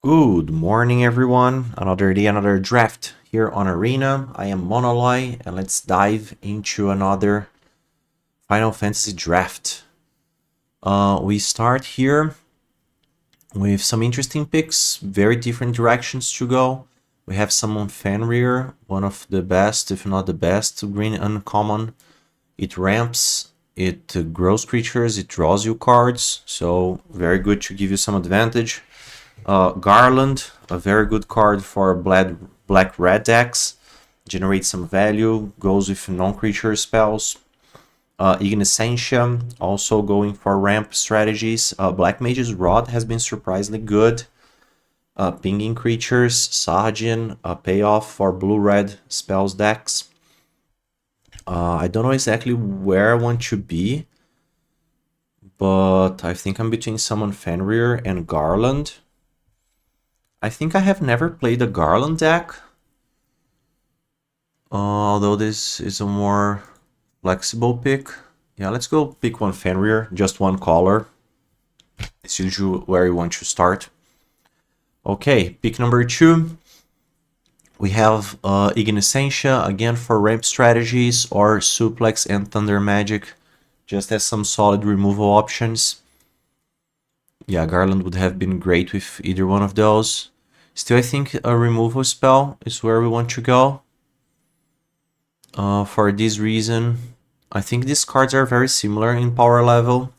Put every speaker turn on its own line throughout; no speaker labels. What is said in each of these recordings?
Good morning, everyone. Another day, another draft here on Arena. I am Monolai, and let's dive into another Final Fantasy draft. We start here with some interesting picks, very different directions to go. We have someone Fenrir, one of the best, if not the best, green uncommon. It ramps, it grows creatures, it draws you cards, so very good to give you some advantage. Garland, a very good card for black red decks. Generates some value, goes with non-creature spells. Igniscentia, also going for ramp strategies. Black Mage's Rod has been surprisingly good. Pinging creatures, Sahajin, a payoff for blue-red spells decks. I don't know exactly where I want to be, but I think I'm between Summon Fenrir and Garland. I think I have never played a Garland deck, although this is a more flexible pick. Yeah, let's go pick one Fenrir, just one color. It's usually where you want to start. Okay, pick number 2. We have Igniscentia, again for ramp strategies, or Suplex and Thunder Magic, just as some solid removal options. Yeah, Garland would have been great with either one of those. Still, I think a removal spell is where we want to go. For this reason, I think these cards are very similar in power level.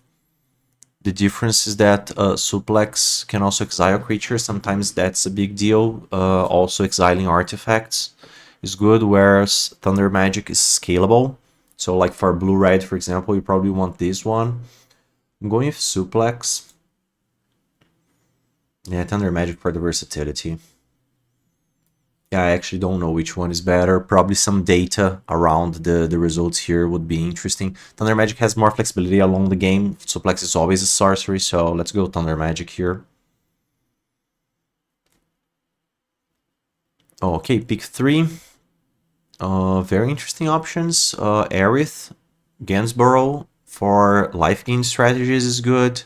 The difference is that Suplex can also exile creatures. Sometimes that's a big deal. Also exiling artifacts is good, whereas Thunder Magic is scalable. So like for blue-red, for example, you probably want this one. I'm going with Suplex. Yeah, Thunder Magic for the versatility. Yeah, I actually don't know which one is better. Probably some data around the results here would be interesting. Thunder Magic has more flexibility along the game. Suplex is always a sorcery, so let's go Thunder Magic here. Okay, pick 3. Very interesting options. Aerith, Gainsborough for life gain strategies is good.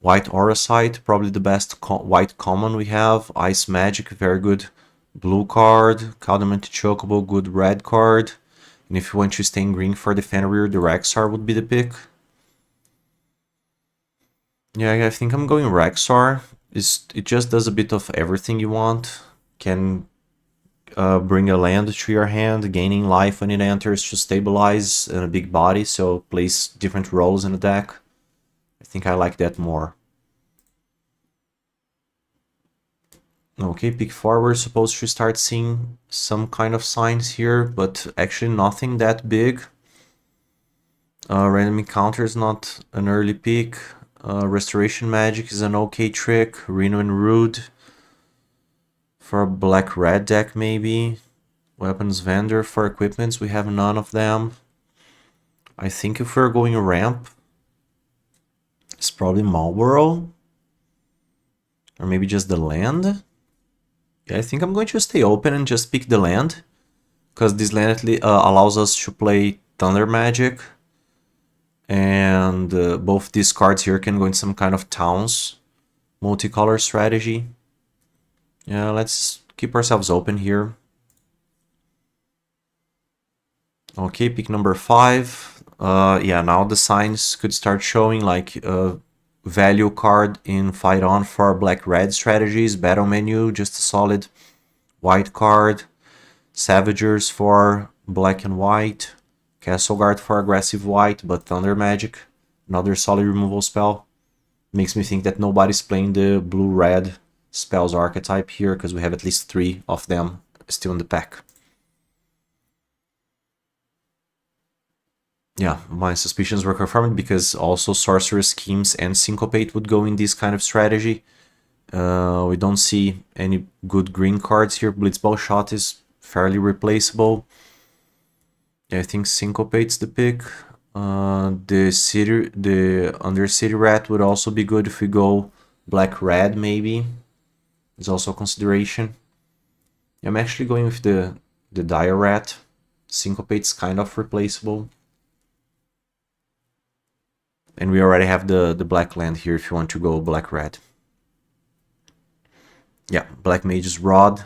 White Auracite, probably the best white common we have. Ice Magic, very good blue card. Caldament Chocobo, good red card. And if you want to stay in green for the Fenrir, the Rexar would be the pick. Yeah, I think I'm going Rexar. It just does a bit of everything you want. Can bring a land to your hand, gaining life when it enters to stabilize a big body, so plays different roles in the deck. I think I like that more. Okay, pick 4, we're supposed to start seeing some kind of signs here, but actually nothing that big. Random Encounter is not an early pick. Restoration Magic is an okay trick. Reno and Rude for a black-red deck maybe. Weapons Vendor for equipments, we have none of them. I think if we're going ramp, it's probably Marlborough. Or maybe just the land. Yeah, I think I'm going to stay open and just pick the land. Because this land allows us to play Thunder Magic. And both these cards here can go in some kind of towns multicolor strategy. Yeah, let's keep ourselves open here. Okay, pick number 5. Yeah, now the signs could start showing, like value card in Fight On for black-red strategies, battle menu, just a solid white card, Savagers for black and white, Castle Guard for aggressive white, but Thunder Magic, another solid removal spell. Makes me think that nobody's playing the blue-red spells archetype here, because we have at least 3 of them still in the pack. Yeah, my suspicions were confirmed, because also Sorcerer's Schemes and Syncopate would go in this kind of strategy. We don't see any good green cards here. Blitzball Shot is fairly replaceable. Yeah, I think Syncopate's the pick. The Undercity Rat would also be good if we go black-red maybe. It's also a consideration. I'm actually going with the Dire Rat. Syncopate's kind of replaceable. And we already have the black land here if you want to go black-red. Yeah, Black Mage's Rod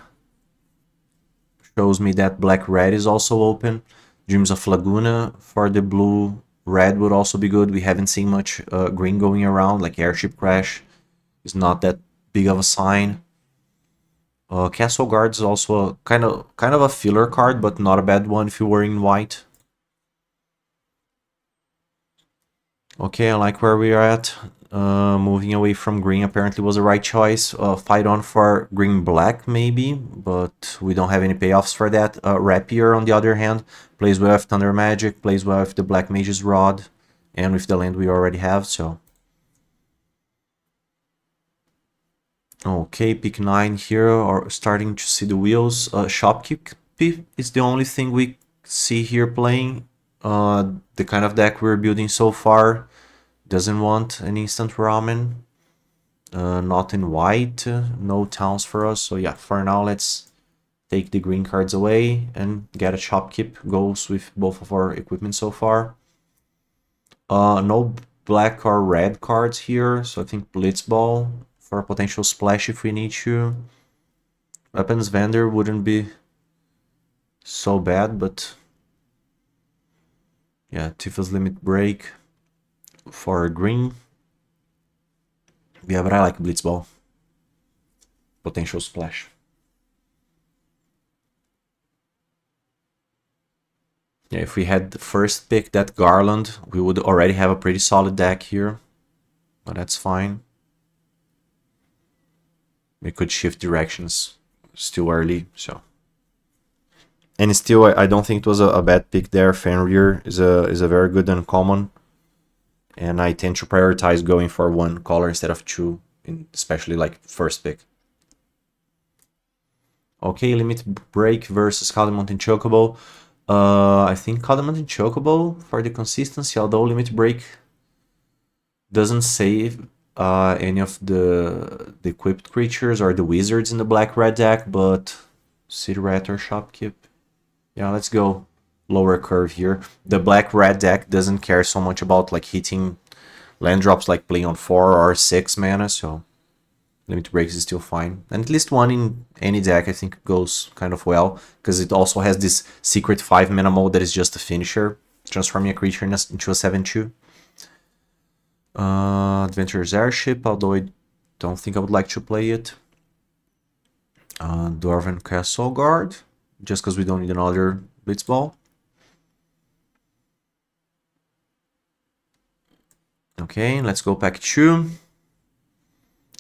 shows me that Black Red is also open. Dreams of Laguna for the blue red would also be good. We haven't seen much green going around, like Airship Crash is not that big of a sign. Castle Guard is also a kind of a filler card, but not a bad one if you were in white. Okay, I like where we are at. Moving away from green apparently was the right choice. Fight on for green-black maybe, but we don't have any payoffs for that. Rapier, on the other hand, plays well with Thunder Magic, plays well with the Black Mage's Rod, and with the land we already have, so... Okay, pick 9 here, or starting to see the wheels. Shopkeep is the only thing we see here playing. The kind of deck we're building so far doesn't want an instant ramen. Not in white, no towns for us. So yeah, for now let's take the green cards away and get a Shopkeep. Goes with both of our equipment so far. No black or red cards here, so I think Blitzball for a potential splash if we need to. Weapons Vendor wouldn't be so bad, but yeah, Tifa's Limit Break for green. Yeah, but I like Blitzball. Potential splash. Yeah, if we had the first pick, that Garland, we would already have a pretty solid deck here. But that's fine. We could shift directions still early, so. And still, I don't think it was a bad pick there. Fenrir is a very good uncommon. And I tend to prioritize going for one color instead of two, especially like first pick. Okay, Limit Break versus Calamont and Chocobo. I think Calamont and Chocobo for the consistency, although Limit Break doesn't save any of the equipped creatures or the wizards in the black-red deck, but City Rat or Shopkeep. Yeah, let's go lower curve here. The black-red deck doesn't care so much about like hitting land drops like playing on 4 or 6 mana, so Limit Breaks is still fine. And at least one in any deck I think goes kind of well, because it also has this secret 5 mana mode that is just a finisher, transforming a creature into a 7/2. Adventurer's Airship, although I don't think I would like to play it. Dwarven Castle Guard, just because we don't need another Blitzball. Okay, let's go pack 2.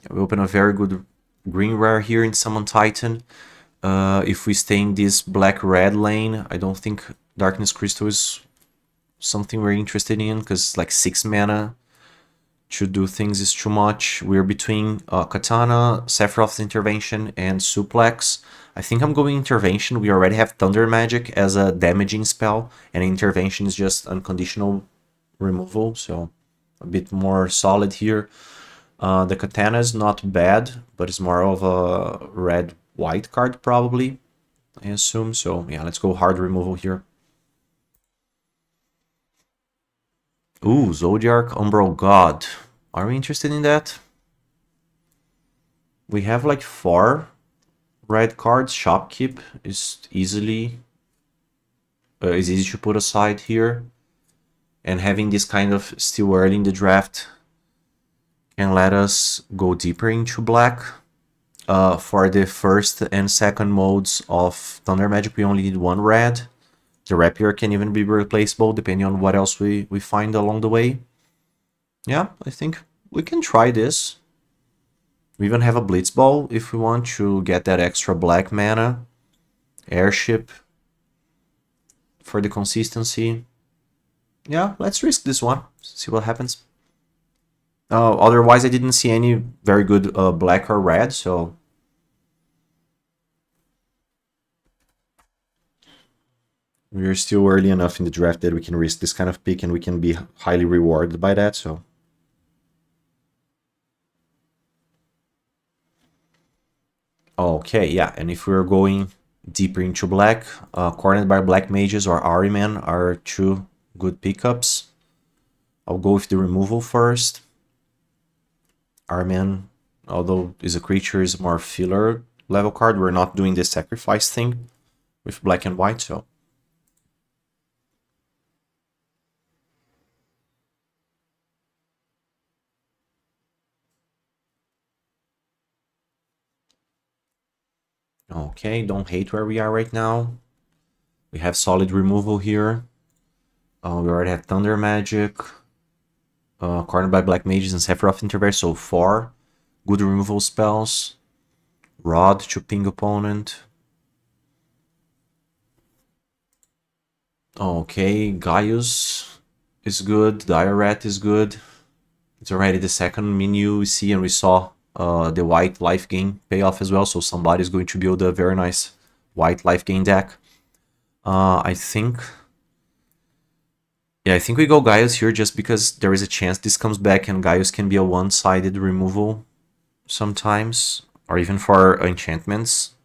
We open a very good green rare here in Summon Titan. If we stay in this black-red lane, I don't think Darkness Crystal is something we're interested in, because like 6 mana to do things is too much. We're between Katana, Sephiroth's Intervention, and Suplex. I think I'm going Intervention. We already have Thunder Magic as a damaging spell, and Intervention is just unconditional removal, so a bit more solid here. The Katana is not bad, but it's more of a red-white card probably, I assume. So yeah, let's go hard removal here. Ooh, Zodiac Umbral God. Are we interested in that? We have like 4 red cards. Shopkeep is easy to put aside here. And having this kind of still early in the draft can let us go deeper into black. For the first and second modes of Thunder Magic, we only need 1 red. The Rapier can even be replaceable depending on what else we find along the way. Yeah, I think we can try this. We even have a Blitzball if we want to get that extra black mana. Airship for the consistency. Yeah, let's risk this one. See what happens. Otherwise, I didn't see any very good black or red, so... We're still early enough in the draft that we can risk this kind of pick and we can be highly rewarded by that, so... Okay, yeah, and if we're going deeper into black, Cornered by Black Mages or Ahriman are 2 good pickups. I'll go with the removal first. Ahriman, Although is a creature is more filler level card, we're not doing the sacrifice thing with black and white, so. Okay, don't hate where we are right now. We have solid removal here. We already have Thunder Magic, cornered by Black Mages and Sephiroth Interverse, so 4 good removal spells. Rod to ping opponent. Okay, Gaius is good, Diaret is good. It's already the second menu we see, and we saw the white life gain payoff as well, so somebody's going to build a very nice white life gain deck. I think... Yeah, I think we go Gaius here just because there is a chance this comes back and Gaius can be a one-sided removal sometimes, or even for enchantments,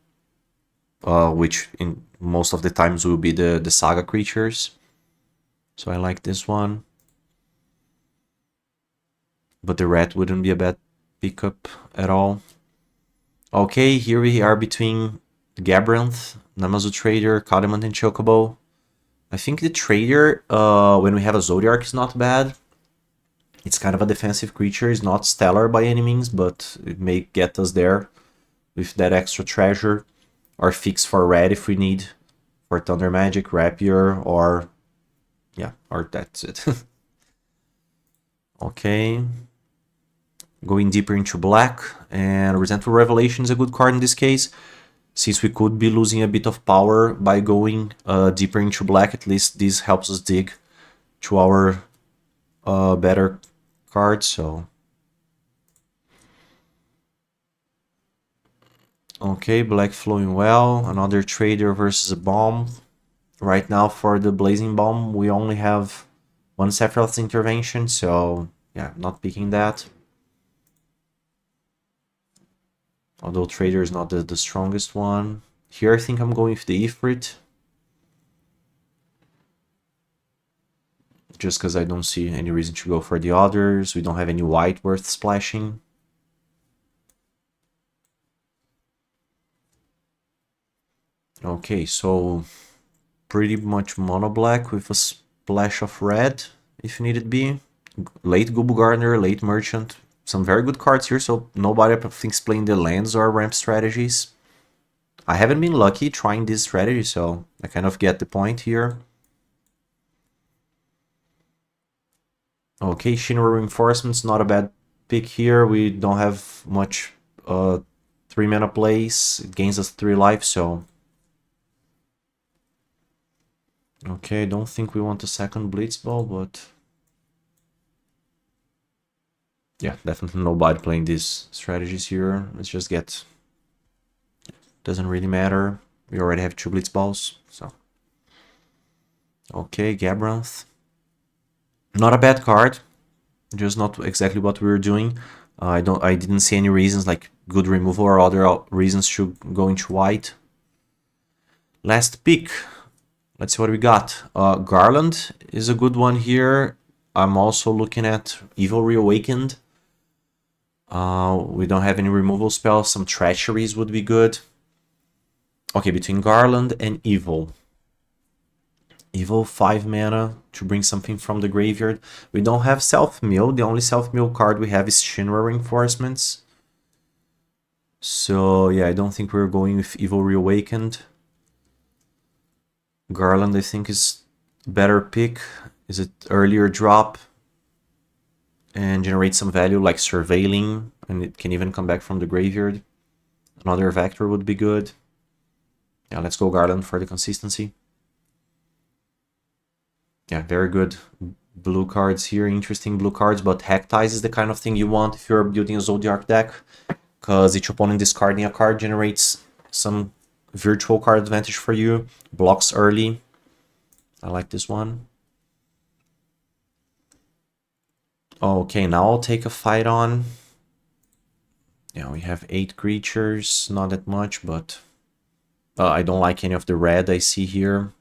which in most of the times will be the saga creatures. So I like this one. But the rat wouldn't be a bad pickup at all. Okay, here we are between Gabranth, Namazu Trader, Cadamant, and Chocobo. I think the Trader, when we have a Zodiark, is not bad. It's kind of a defensive creature, it's not stellar by any means, but it may get us there with that extra treasure. Or fix for red if we need, for Thunder Magic, Rapier, or... yeah, or that's it. Okay. Going deeper into black, and Resentful Revelation is a good card in this case. Since we could be losing a bit of power by going deeper into black, at least this helps us dig to our better cards, so... Okay, black flowing well, another trader versus a bomb. Right now for the Blazing Bomb, we only have one Sephiroth's intervention, so yeah, not picking that. Although Trader is not the strongest one. Here I think I'm going with the Ifrit. Just because I don't see any reason to go for the others. We don't have any white worth splashing. Okay, so pretty much mono black with a splash of red, if needed be. Late Gubu Gardener, late Merchant. Some very good cards here, so nobody I think is playing the lands or ramp strategies. I haven't been lucky trying this strategy, so I kind of get the point here. Okay, Shinra Reinforcements, not a bad pick here. We don't have much 3 mana plays. It gains us 3 life, so... Okay, don't think we want a second Blitzball, but... yeah, definitely nobody playing these strategies here. Let's just get... doesn't really matter. We already have 2 Blitzballs, so... Okay, Gabranth. Not a bad card. Just not exactly what we were doing. I didn't see any reasons like good removal or other reasons to go into white. Last pick. Let's see what we got. Garland is a good one here. I'm also looking at Evil Reawakened. We don't have any removal spells. Some Treacheries would be good. Okay, between Garland and Evil. Evil, 5 mana to bring something from the graveyard. We don't have Self-Mill. The only Self-Mill card we have is Shinra Reinforcements. So, yeah, I don't think we're going with Evil Reawakened. Garland, I think, is a better pick. Is it earlier drop? And generate some value like Surveilling. And it can even come back from the graveyard. Another Vector would be good. Yeah, let's go Garland for the consistency. Yeah, very good blue cards here, interesting blue cards, but Hectize is the kind of thing you want if you're building a Zodiark deck, because each opponent discarding a card generates some virtual card advantage for you, blocks early. I like this one. Okay, now I'll take a fight on. Yeah, we have 8 creatures, not that much, but I don't like any of the red I see here.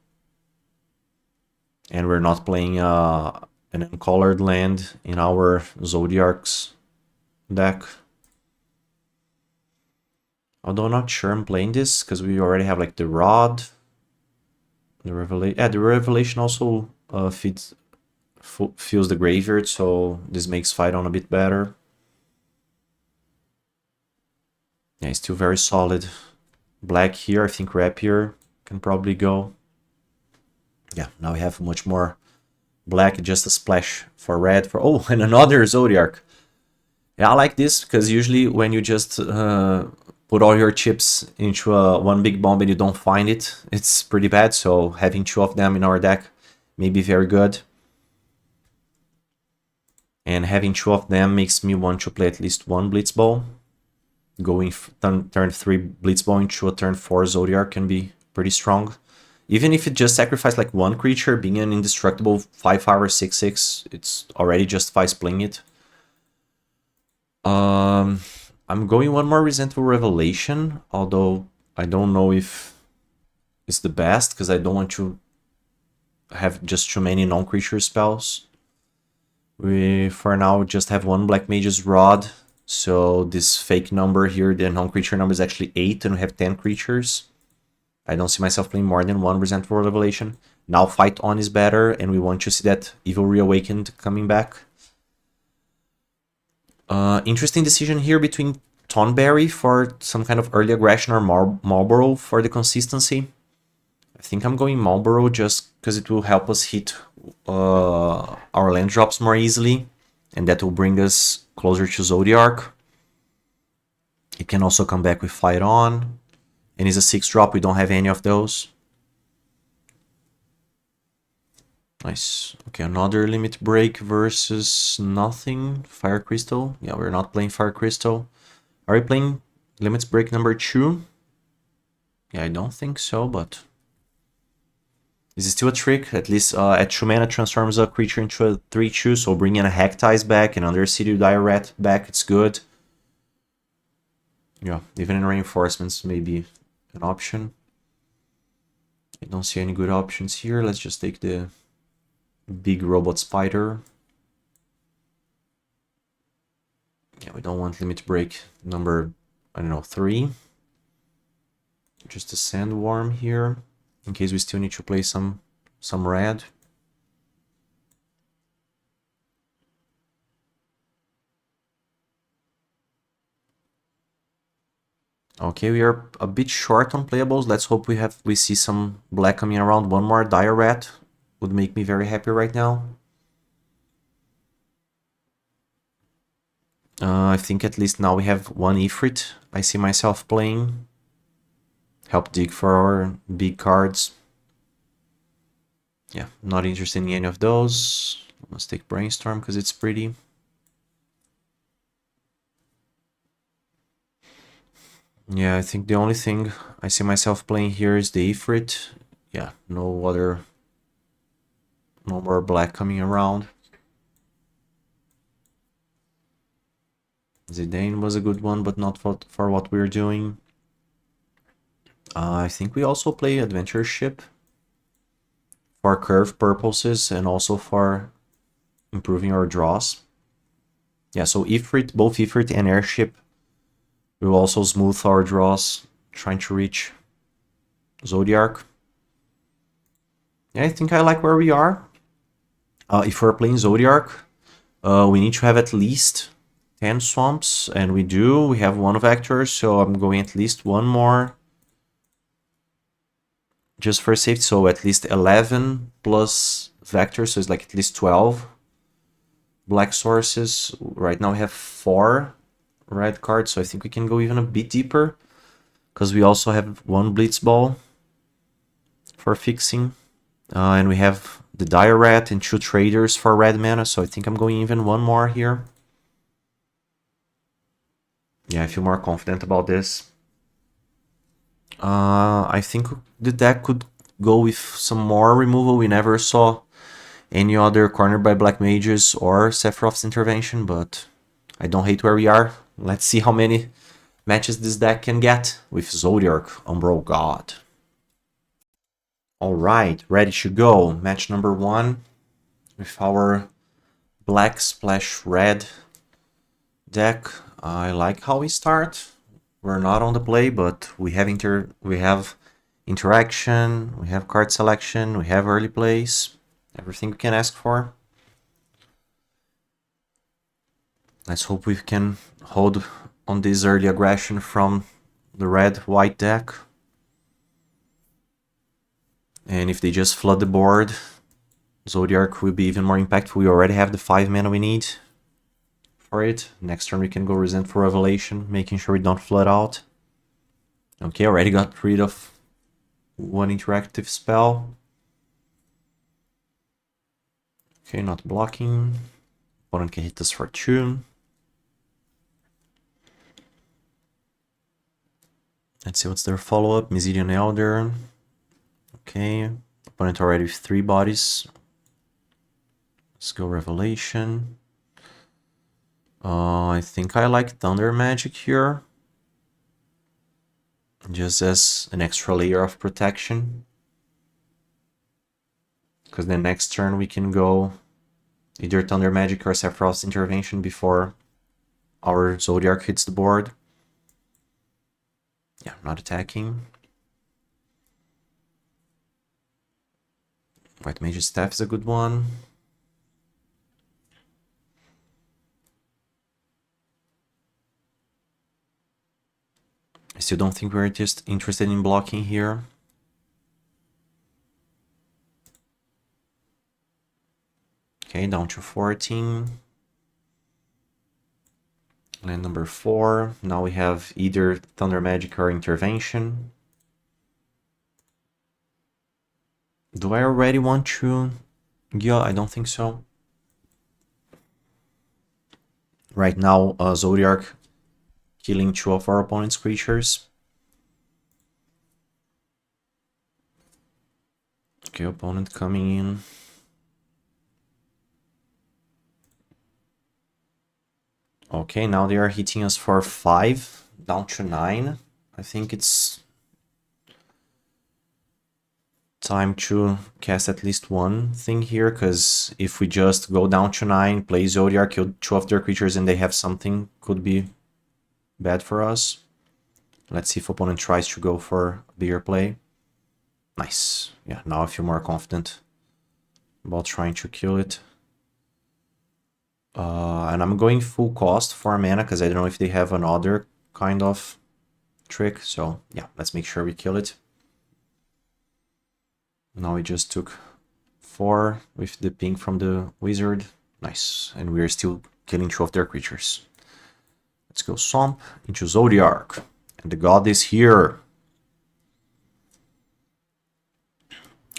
And we're not playing an uncolored land in our Zodiark's deck. Although I'm not sure I'm playing this because we already have like the rod, the revelation. Yeah, the revelation also fills the graveyard, so this makes fight on a bit better. Yeah, it's still very solid. Black here, I think Rapier can probably go. Yeah, now we have much more black, just a splash for red. For oh, and another Zodiac. Yeah, I like this because usually when you just put all your chips into one big bomb and you don't find it, it's pretty bad. So having two of them in our deck may be very good. And having two of them makes me want to play at least one Blitzball. Going turn 3 Blitzball into a turn 4 Zodiac can be pretty strong. Even if it just sacrifices like one creature, being an indestructible 5/5 6/6, it's already justifies playing it. I'm going one more Resentful Revelation, although I don't know if it's the best because I don't want to have just too many non-creature spells. We for now just have one Black Mage's Rod, so this fake number here, the non-creature number is actually 8 and we have 10 creatures. I don't see myself playing more than one Resentful Revelation. Now Fight On is better and we want to see that Evil Reawakened coming back. Interesting decision here between Tonberry for some kind of early aggression or Marlborough for the consistency. I think I'm going Marlborough just because it will help us hit our land drops more easily, and that will bring us closer to Zodiark. It can also come back with Fight On, and it's a 6-drop, we don't have any of those. Nice. Okay, another Limit Break versus nothing. Fire Crystal. Yeah, we're not playing Fire Crystal. Are we playing Limits Break number 2? Yeah, I don't think so, but... Is it still a trick? At least at 2 mana transforms a creature into a 3/2, so bringing a Hectize back and Undercity Diret back, it's good. Yeah, even in reinforcements may be an option. I don't see any good options here. Let's just take the big robot spider. Yeah, we don't want Limit Break number, I don't know, 3. Just a Sandworm here, in case we still need to play some red. Okay, we are a bit short on playables. Let's hope we see some black coming around. One more Dire Rat would make me very happy right now. I think at least now we have one Ifrit I see myself playing. Help dig for our big cards. Yeah, not interested in any of those. Let's take Brainstorm because it's pretty. Yeah, I think the only thing I see myself playing here is the Ifrit. Yeah, no more black coming around. Zidane was a good one, but not for what we're doing. I think we also play Adventure Ship for curve purposes and also for improving our draws. Yeah, so Ifrit, both Ifrit and Airship will also smooth our draws, trying to reach Zodiark. Yeah, I think I like where we are. If we're playing Zodiark, we need to have at least 10 swamps, and we do. We have one vector, so I'm going at least one more just for safety. So at least 11 plus vector, so it's like at least 12 black sources. Right now we have 4 red cards, so I think we can go even a bit deeper because we also have one Blitzball for fixing. And we have the Dire Rat and 2 traders for red mana, so I think I'm going even one more here. Yeah, I feel more confident about this. I think the deck could go with some more removal. We never saw any other corner by Black Mages or Sephiroth's intervention, but I don't hate where we are. Let's see how many matches this deck can get with Zodiark, Umbral God. Alright, ready to go. Match number 1 with our black splash red deck. I like how we start. We're not on the play, but we have interaction, we have card selection, we have early plays, everything we can ask for. Let's hope we can hold on this early aggression from the red-white deck. And if they just flood the board, Zodiark will be even more impactful. We already have the 5 mana we need for it. Next turn we can go Resentful Revelation, making sure we don't flood out. Okay, already got rid of one interactive spell. Okay, not blocking. Opponent can hit us for 2. Let's see what's their follow-up. Mesidian Elder. Okay, opponent already with 3 bodies. Let's go Revelation. I think I like Thunder Magic here. Just as an extra layer of protection. Because then next turn we can go either Thunder Magic or Sephiroth's Intervention before our Zodiark hits the board. Yeah, not attacking. White Mage's Staff is a good one. I still don't think we're just interested in blocking here. Okay, down to 14. Land number 4. Now we have either Thunder Magic or Intervention. Do I already want to... Yeah, I don't think so. Right now, Zodiark killing 2 of our opponent's creatures. Okay, opponent coming in. Okay, now they are hitting us for 5, down to 9. I think it's time to cast at least one thing here, because if we just go down to 9, play Zodiark, kill 2 of their creatures and they have something, could be bad for us. Let's see if opponent tries to go for a bigger play. Nice. Yeah, now I feel more confident about trying to kill it. And I'm going full cost for mana because I don't know if they have another kind of trick. So yeah, let's make sure we kill it. Now we just took 4 with the ping from the wizard. Nice. And we're still killing 2 of their creatures. Let's go Swamp into Zodiark. And the god is here.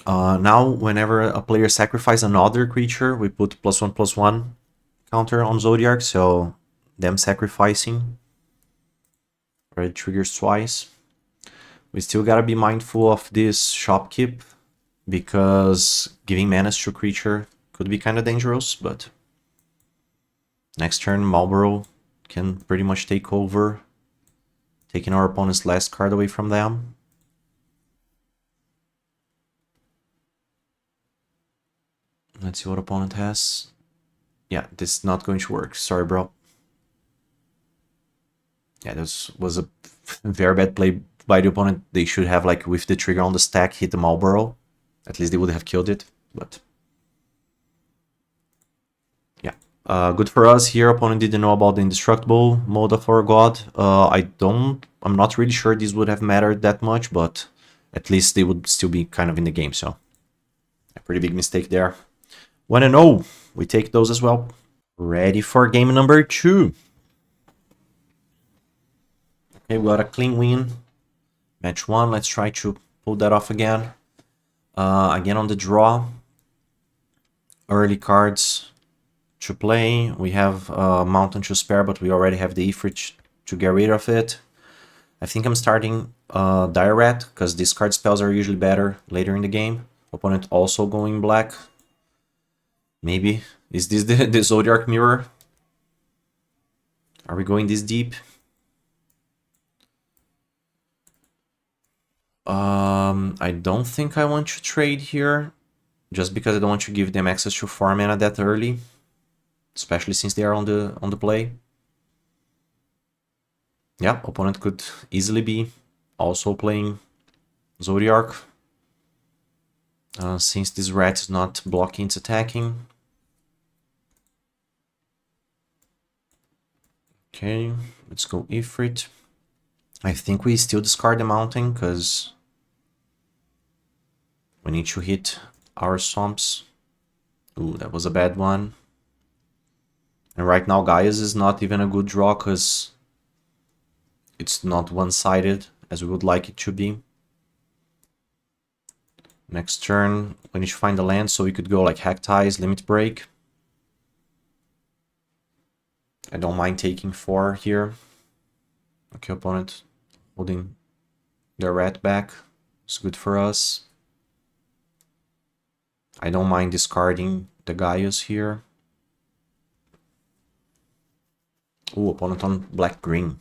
Now, whenever a player sacrifices another creature, we put +1/+1 counter on Zodiark, so them sacrificing already triggers twice. We still gotta be mindful of this shopkeep, because giving mana to a creature could be kind of dangerous, but next turn Marlborough can pretty much take over, taking our opponent's last card away from them. Let's see what opponent has. Yeah, this is not going to work. Sorry, bro. Yeah, this was a very bad play by the opponent. They should have, like, with the trigger on the stack, hit the Marlborough. At least they would have killed it, but... yeah. Good for us here. Opponent didn't know about the indestructible mode of our god. I'm not really sure this would have mattered that much, but at least they would still be kind of in the game, so... a pretty big mistake there. 1-0. We take those as well. Ready for game number 2. Okay, we got a clean win. Match 1. Let's try to pull that off again. Again on the draw. Early cards to play. We have Mountain to spare, but we already have the Ifrit to get rid of it. I think I'm starting Dire Rat, because discard spells are usually better later in the game. Opponent also going black. Maybe. Is this the Zodiark Mirror? Are we going this deep? I don't think I want to trade here, just because I don't want to give them access to 4 mana that early, especially since they are on the play. Yeah, opponent could easily be also playing Zodiac. Since this rat is not blocking, it's attacking. Okay, let's go Ifrit. I think we still discard the mountain because we need to hit our swamps. Ooh, that was a bad one. And right now Gaius is not even a good draw because it's not one-sided as we would like it to be. Next turn, we need to find the land so we could go like Hack Ties, Limit Break. I don't mind taking 4 here. Okay, opponent holding the rat back. It's good for us. I don't mind discarding the Gaius here. Ooh, opponent on black-green.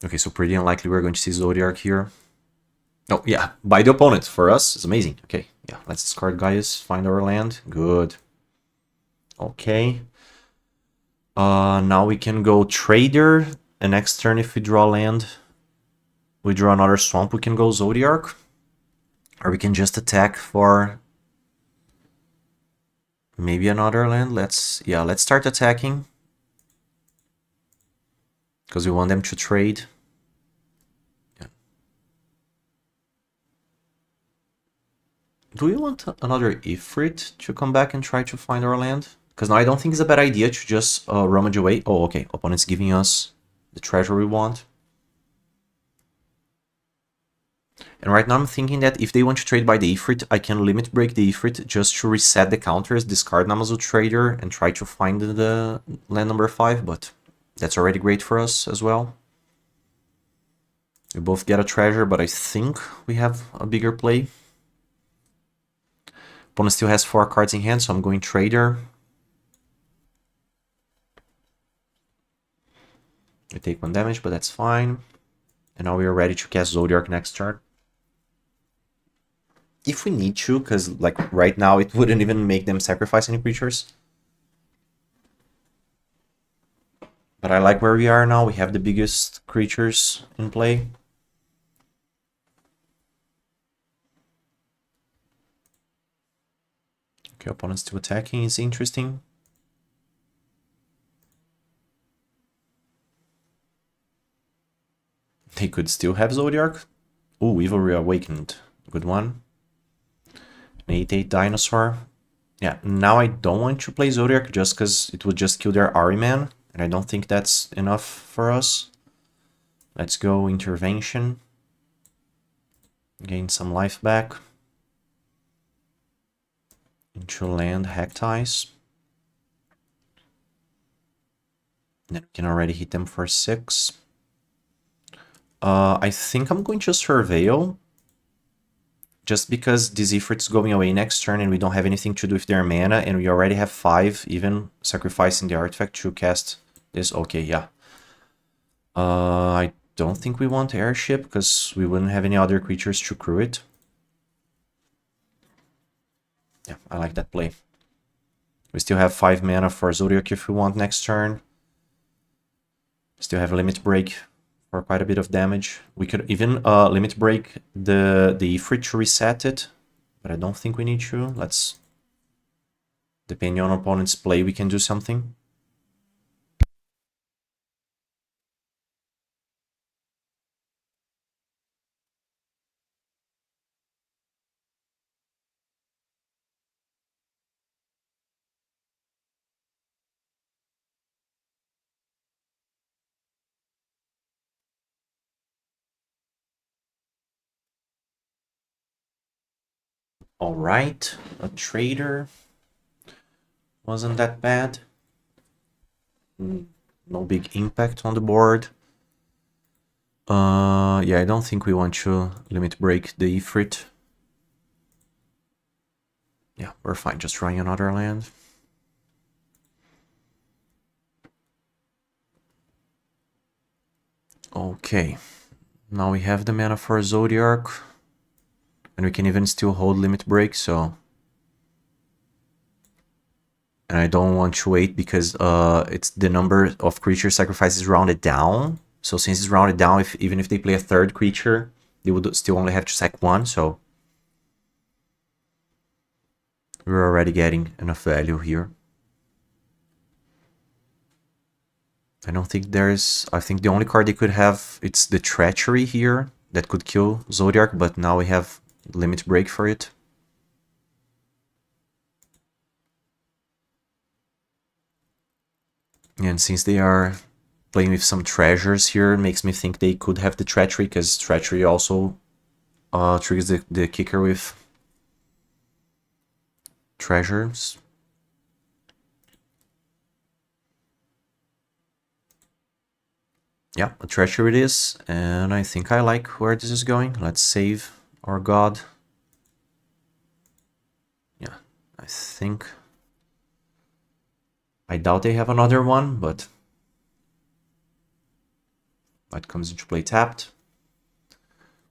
Okay, so pretty unlikely we're going to see Zodiac here. Oh, yeah, by the opponent. For us, it's amazing. Okay, yeah, let's discard Gaius, find our land. Good. Okay. Now we can go Trader, and next turn if we draw land, we draw another swamp, we can go Zodiac. Or we can just attack for maybe another land. Let's start attacking. Because we want them to trade. Yeah. Do we want another Ifrit to come back and try to find our land? Because now I don't think it's a bad idea to just rummage away. Oh, okay. Opponent's giving us the treasure we want. And right now I'm thinking that if they want to trade by the Ifrit, I can limit break the Ifrit just to reset the counters, discard Namazu Trader, and try to find the land number 5, but that's already great for us as well. We both get a treasure, but I think we have a bigger play. Opponent still has 4 cards in hand, so I'm going Trader. We take 1 damage, but that's fine. And now we are ready to cast Zodiac next turn. If we need to, because like right now it wouldn't even make them sacrifice any creatures. But I like where we are now. We have the biggest creatures in play. Okay, opponent still attacking is interesting. They could still have Zodiac. Ooh, Evil Reawakened. Good one. An 8/8 dinosaur. Yeah, now I don't want to play Zodiac just because it would just kill their Ahriman. And I don't think that's enough for us. Let's go Intervention. Gain some life back. Into land, Hack Ties. Then we can already hit them for 6. I think I'm going to Surveil. Just because this Ifrit's going away next turn and we don't have anything to do with their mana, and we already have 5, even sacrificing the artifact to cast this. Okay, yeah. I don't think we want Airship, because we wouldn't have any other creatures to crew it. Yeah, I like that play. We still have 5 mana for Zodiac if we want next turn. Still have a Limit Break for quite a bit of damage. We could even Limit Break the Ifrit to reset it, but I don't think we need to. Let's... Depending on opponent's play, we can do something. Alright, a Trader. Wasn't that bad. No big impact on the board. Yeah, I don't think we want to limit break the Ifrit. Yeah, we're fine, just drawing another land. Okay, now we have the mana for Zodiac. And we can even still hold limit break, so... And I don't want to wait because it's the number of creature sacrifices rounded down. So since it's rounded down, even if they play a third creature, they would still only have to sack one. So we're already getting enough value here. I don't think there's... I think the only card they could have, it's the Treachery here that could kill Zodiac, but now we have limit break for it. And since they are playing with some treasures here, it makes me think they could have the Treachery, because Treachery also triggers the kicker with treasures. Yeah, a Treachery it is, and I think I like where this is going. Let's save our god. Yeah, I think... I doubt they have another one, but that comes into play tapped.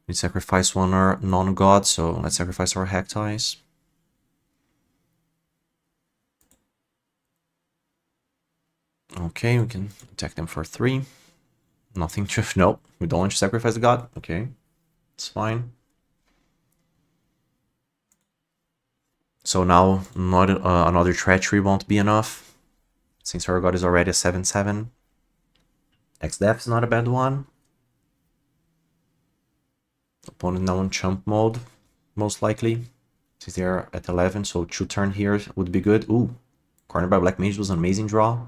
We sacrifice one our non-god, so let's sacrifice our Hectize. Okay, we can attack them for 3. Nothing to... Nope, we don't want to sacrifice the god. Okay, it's fine. So now not another Treachery won't be enough, since our god is already a 7/7. X-Def is not a bad one. Opponent now in chump mode, most likely, since they are at 11, so 2 turn here would be good. Ooh, Cornered by Black Mage was an amazing draw.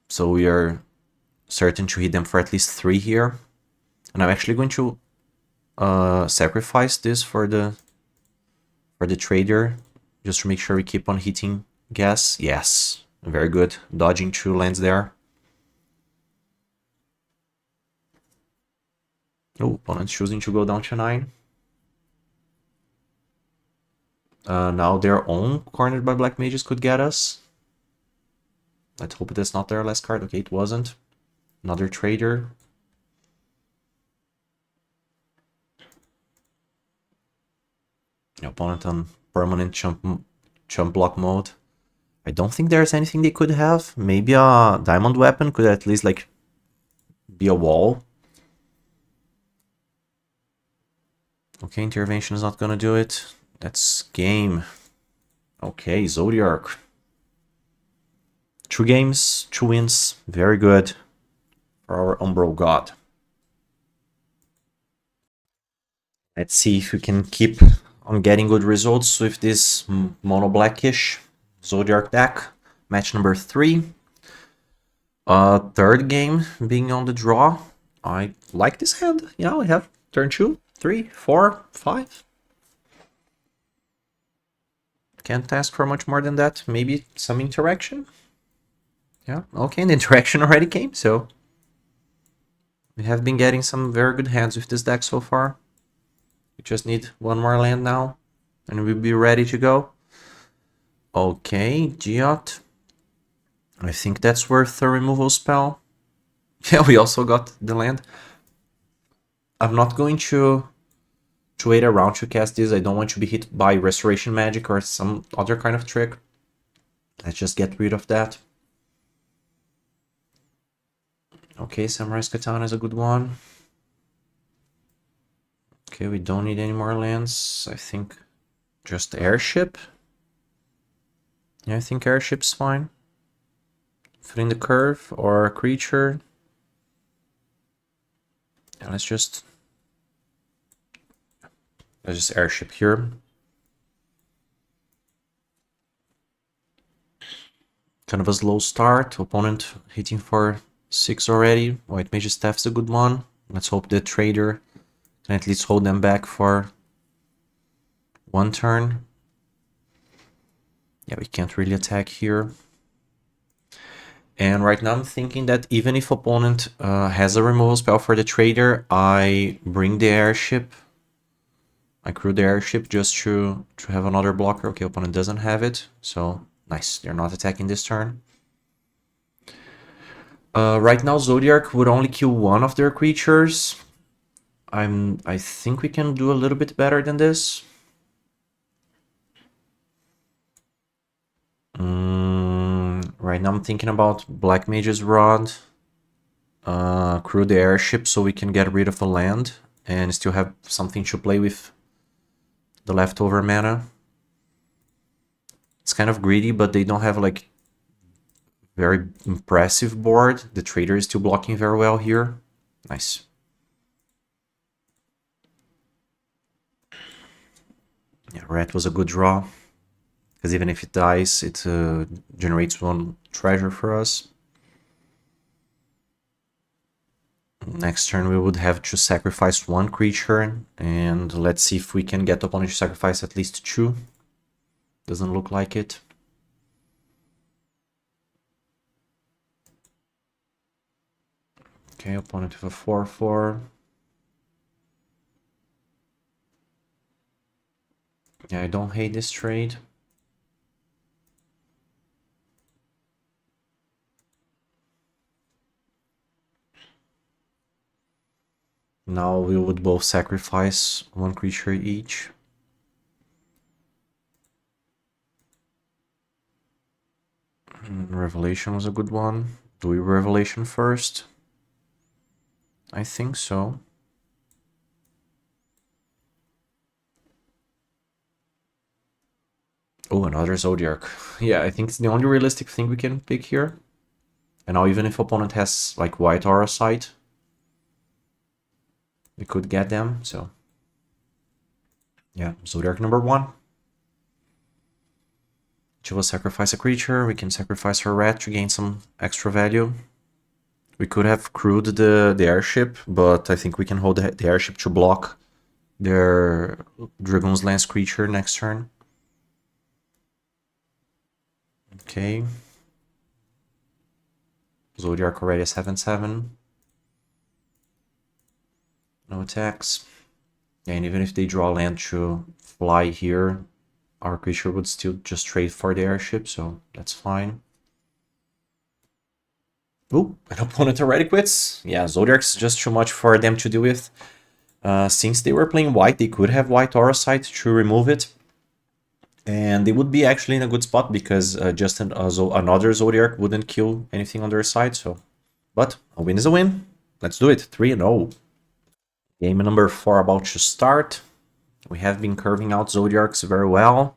So we are certain to hit them for at least 3 here. And I'm actually going to sacrifice this for the trader, just to make sure we keep on hitting gas. Yes, very good. Dodging 2 lands there. Oh, opponent's choosing to go down to 9. Now their own Cornered by Black Mages could get us. Let's hope that's not their last card. Okay, it wasn't. Another trader. The opponent on permanent chump block mode. I don't think there's anything they could have. Maybe a diamond weapon could at least like be a wall. Okay, intervention is not gonna do it. That's game. Okay, Zodiac. 2 games, 2 wins. Very good for our Umbral God. Let's see if we can keep on getting good results with this mono blackish Zodiac deck. Match number 3. Third game being on the draw. I like this hand. Yeah, we have turn 2, 3, 4, 5. Can't ask for much more than that. Maybe some interaction. Yeah, okay, the interaction already came, so we have been getting some very good hands with this deck so far. We just need one more land now, and we'll be ready to go. Okay, Giot. I think that's worth a removal spell. Yeah, we also got the land. I'm not going to wait around to cast this. I don't want to be hit by Restoration Magic or some other kind of trick. Let's just get rid of that. Okay, Samurai's Katana is a good one. Okay, we don't need any more lands. I think just Airship. Yeah, I think Airship's fine. Fill in the curve or a creature. Yeah, let's just Airship here. Kind of a slow start. Opponent hitting for 6 already. White Mage's Staff's a good one. Let's hope the trader can at least hold them back for 1 turn. Yeah, we can't really attack here. And right now I'm thinking that even if opponent has a removal spell for the trader, I bring the Airship. I crew the Airship just to have another blocker. Okay, opponent doesn't have it, so nice. They're not attacking this turn. Right now Zodiac would only kill one of their creatures. I think we can do a little bit better than this. Right now I'm thinking about Black Mage's Rod, crew the airship so we can get rid of a land and still have something to play with the leftover mana. It's kind of greedy, but they don't have like very impressive board. The trader is still blocking very well here. Nice. Yeah, red was a good draw. Because even if it dies, it generates one treasure for us. Next turn we would have to sacrifice one creature, and let's see if we can get opponent to sacrifice at least two. Doesn't look like it. Okay, opponent with a 4/4. Yeah, I don't hate this trade. Now we would both sacrifice one creature each. Revelation was a good one. Do we Revelation first? I think so. Oh, another Zodiac. Yeah, I think it's the only realistic thing we can pick here. And now even if opponent has like white aura sight, we could get them, so yeah, Zodiac number 1. She will sacrifice a creature, we can sacrifice her rat to gain some extra value. We could have crewed the airship, but I think we can hold the airship to block their Dragon's Lance creature next turn. Okay. Zodiac already 7/7. No attacks. Yeah, and even if they draw land to fly here, our creature would still just trade for the airship, so that's fine. Ooh, an opponent already quits. Yeah, Zodiac's just too much for them to deal with. Since they were playing white, they could have white aura sight to remove it. And they would be actually in a good spot because just another Zodiac wouldn't kill anything on their side, so... But a win is a win. Let's do it. 3-0. Game number 4 about to start. We have been curving out Zodiacs very well.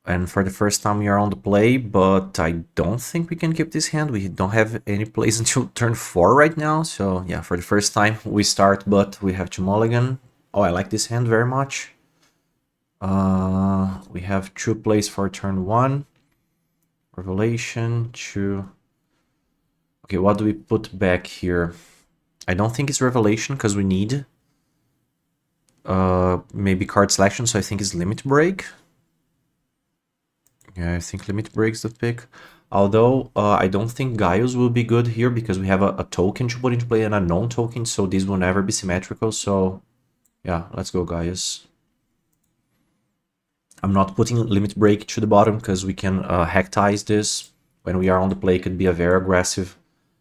And for the first time we are on the play, but I don't think we can keep this hand. We don't have any plays until turn 4 right now. So yeah, for the first time we start, but we have to mulligan. Oh, I like this hand very much. We have 2 plays for turn 1. Revelation, 2. Okay, what do we put back here? I don't think it's Revelation because we need maybe card selection, so I think it's Limit Break. Yeah, I think Limit Break's the pick. Although I don't think Gaius will be good here because we have a token to put into play and a non-token, so these will never be symmetrical. So yeah, let's go Gaius. I'm not putting Limit Break to the bottom because we can Hectize this. When we are on the play, it could be a very aggressive,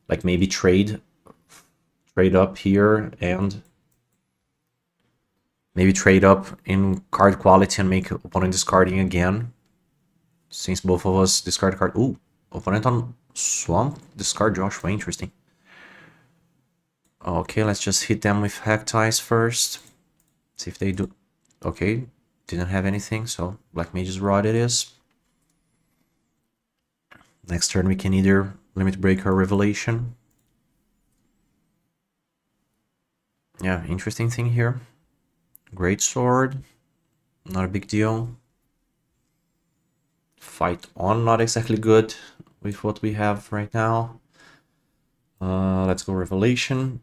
like maybe trade up here and maybe trade up in card quality and make opponent discarding again. Since both of us discard card. Ooh, opponent on Swamp, discard Joshua, interesting. Okay, let's just hit them with Hectize first. See if they do. Okay, didn't have anything, so Black Mage's Rod it is. Next turn we can either Limit Break or Revelation. Yeah, interesting thing here. Great Sword, not a big deal. Fight on, not exactly good with what we have right now. Let's go Revelation.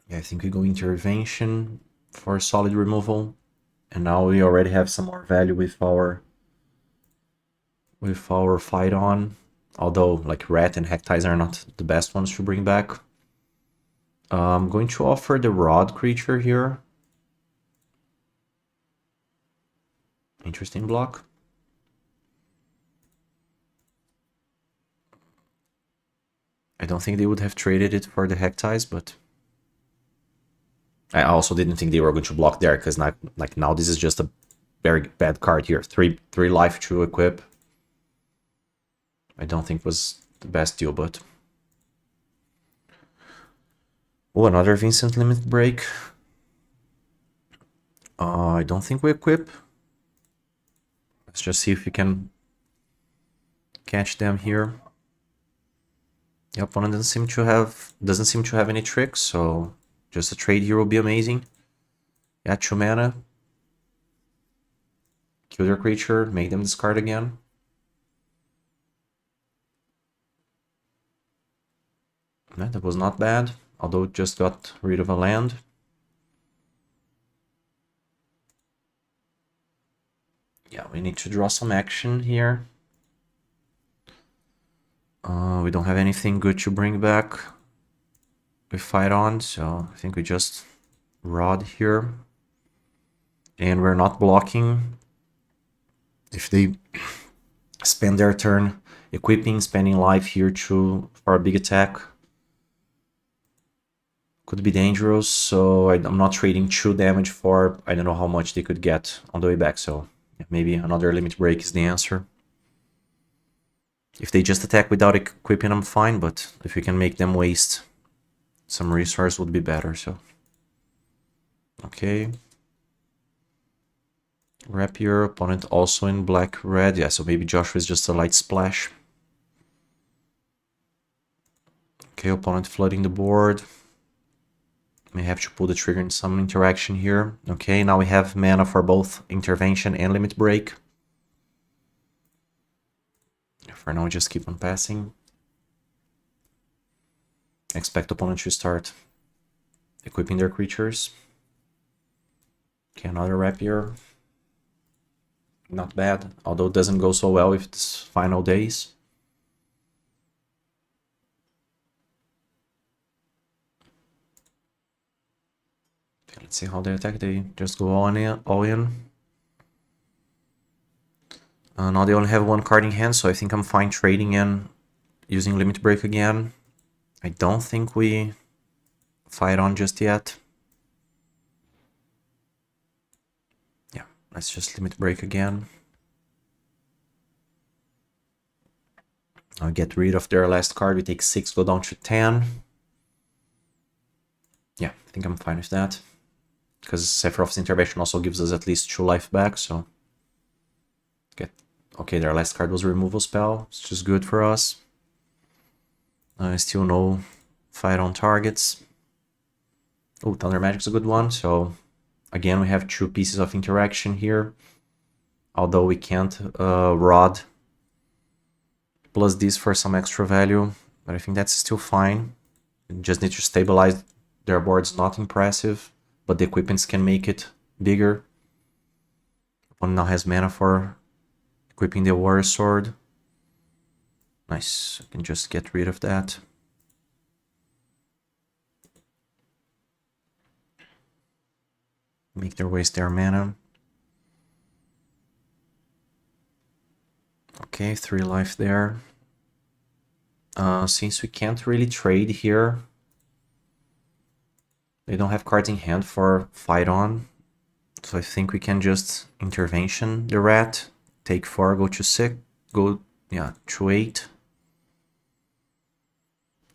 Yeah, I think we go Intervention for solid removal. And now we already have some more value with our fight on. Although like Rat and Hectize are not the best ones to bring back. I'm going to offer the Rod creature here. Interesting block. I don't think they would have traded it for the Hectize, but I also didn't think they were going to block there because now this is just a very bad card here. Three life to equip. I don't think was the best deal, but... Oh, another Vincent limit break. I don't think we equip. Let's just see if we can catch them here. The opponent doesn't seem to have any tricks, so just a trade here will be amazing. Yeah, 2 mana. Kill their creature, make them discard again. Yeah, that was not bad, although it just got rid of a land. Yeah, we need to draw some action here. We don't have anything good to bring back. We fight on, so I think we just rod here. And we're not blocking. If they spend their turn equipping, spending life here for a big attack, could be dangerous, so I'm not trading 2 damage for I don't know how much they could get on the way back, so maybe another limit break is the answer. If they just attack without equipping, I'm fine, but if we can make them waste some resource would be better, so... Okay. Rapier, opponent also in black-red, yeah, so maybe Joshua is just a light splash. Okay, opponent flooding the board. May have to pull the trigger in some interaction here. Okay, now we have mana for both intervention and limit break. For now, just keep on passing. Expect opponent to start equipping their creatures. Okay, another rapier. Not bad, although it doesn't go so well if it's final days. Okay, let's see how they attack. They just go all in. Now they only have 1 card in hand, so I think I'm fine trading and using limit break again. I don't think we fight on just yet. Yeah, let's just limit break again. I'll get rid of their last card. We take 6, go down to 10. Yeah, I think I'm fine with that. Because Sephiroth's intervention also gives us at least 2 life back, so... Okay, their last card was a removal spell, it's just good for us. Still no fight on targets. Oh, Thunder Magic's a good one, so... Again, we have 2 pieces of interaction here. Although we can't rod plus this for some extra value, but I think that's still fine. We just need to stabilize their board's not impressive, but the equipments can make it bigger. One now has mana for equipping the Warrior Sword. Nice, I can just get rid of that. Make their waste their mana. Okay, 3 life there. Since we can't really trade here, they don't have cards in hand for fight on, so I think we can just intervention the rat, take 4, go to 6, go, yeah, to 8.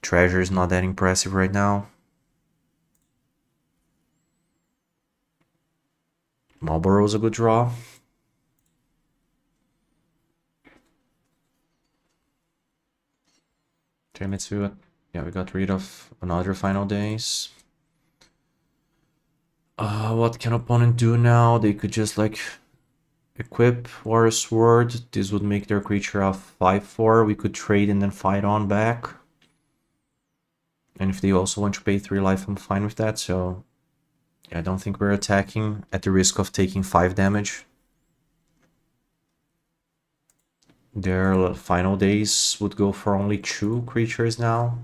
Treasure is not that impressive right now. Marlboro is a good draw. Okay, let's do it. Yeah, we got rid of another final days. What can opponent do now? They could just like equip Warrior Sword. This would make their creature a 5/4. We could trade and then fight on back. And if they also want to pay 3 life, I'm fine with that. So yeah, I don't think we're attacking at the risk of taking 5 damage. Their final days would go for only 2 creatures now.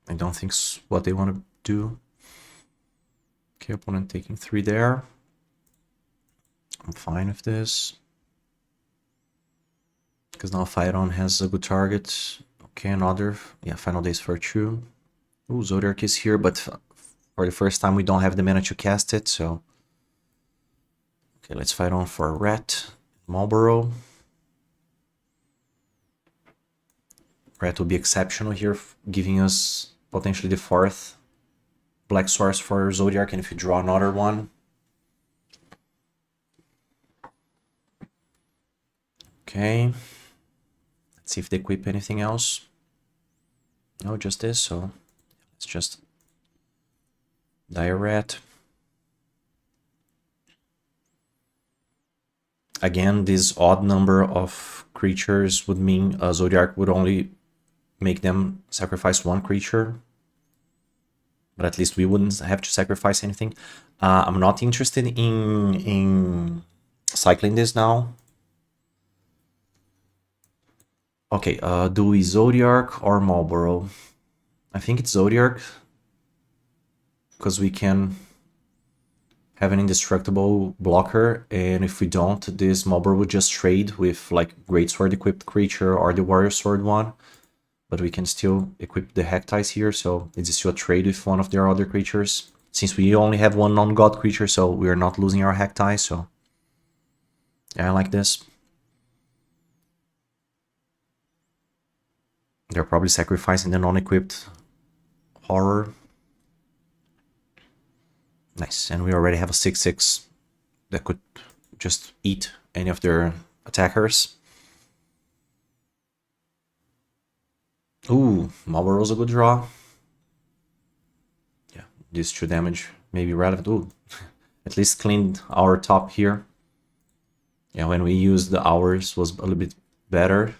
I don't think it's what they want to do. Okay, opponent taking 3 there. I'm fine with this. Because now Phyron has a good target. Okay, another. Yeah, final days for 2. Ooh, Zodiac is here, but for the first time we don't have the mana to cast it, so Okay, let's fight on for Rat. Marlboro. Rat will be exceptional here, giving us potentially the 4th black source for Zodiac, and if you draw another one. Okay. Let's see if they equip anything else. No, just this, so let's just die a rat. Again, this odd number of creatures would mean Zodiac would only make them sacrifice one creature. But at least we wouldn't have to sacrifice anything. I'm not interested in cycling this now. Okay, do we Zodiac or Marlboro? I think it's Zodiac, because we can have an indestructible blocker, and if we don't, this Marlboro would just trade with like Greatsword equipped creature or the Warrior Sword one. But we can still equip the Hectice here, so it's still a trade with one of their other creatures. Since we only have one non-god creature, so we are not losing our Hectice, so yeah, I like this. They're probably sacrificing the non-equipped horror. Nice, and we already have a 6/6 that could just eat any of their attackers. Ooh, Marlboro's a good draw. Yeah, these 2 damage may be relevant. Ooh, at least cleaned our top here. Yeah, when we used the hours was a little bit better.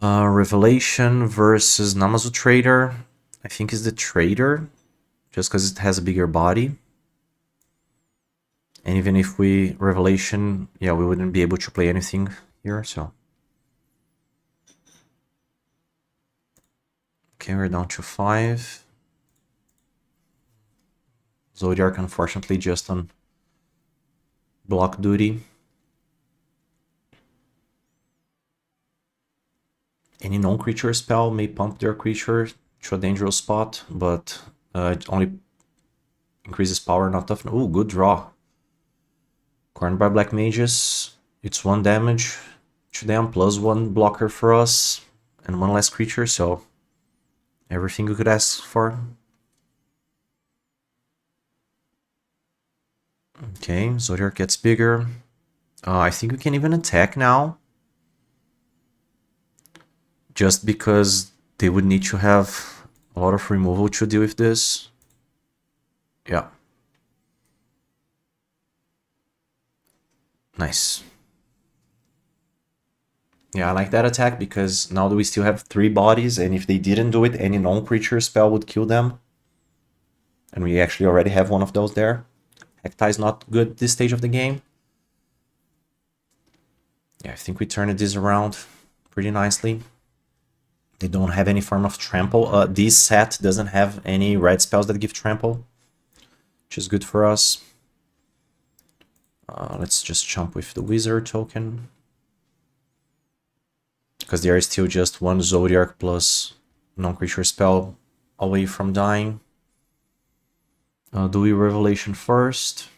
Revelation versus Namazu Trader. I think is the Trader, just because it has a bigger body. And even if we Revelation, yeah, we wouldn't be able to play anything here, so. Okay, we're down to 5. Zodiac, unfortunately, just on block duty. Any non-creature spell may pump their creature to a dangerous spot, but it only increases power, not toughness. Ooh, good draw. Cornered by Black Mages. It's 1 damage to them, plus 1 blocker for us, and 1 less creature, so everything you could ask for. Okay, Zodiac gets bigger. I think we can even attack now. Just because they would need to have a lot of removal to deal with this. Yeah. Nice. Yeah, I like that attack because now that we still have 3 bodies, and if they didn't do it, any non-creature spell would kill them. And we actually already have one of those there. Hectai is not good this stage of the game. Yeah, I think we turned this around pretty nicely. They don't have any form of trample. This set doesn't have any red spells that give trample, which is good for us. Let's just jump with the wizard token, because there is still just 1 Zodiac plus non-creature spell away from dying. Do we Revelation first?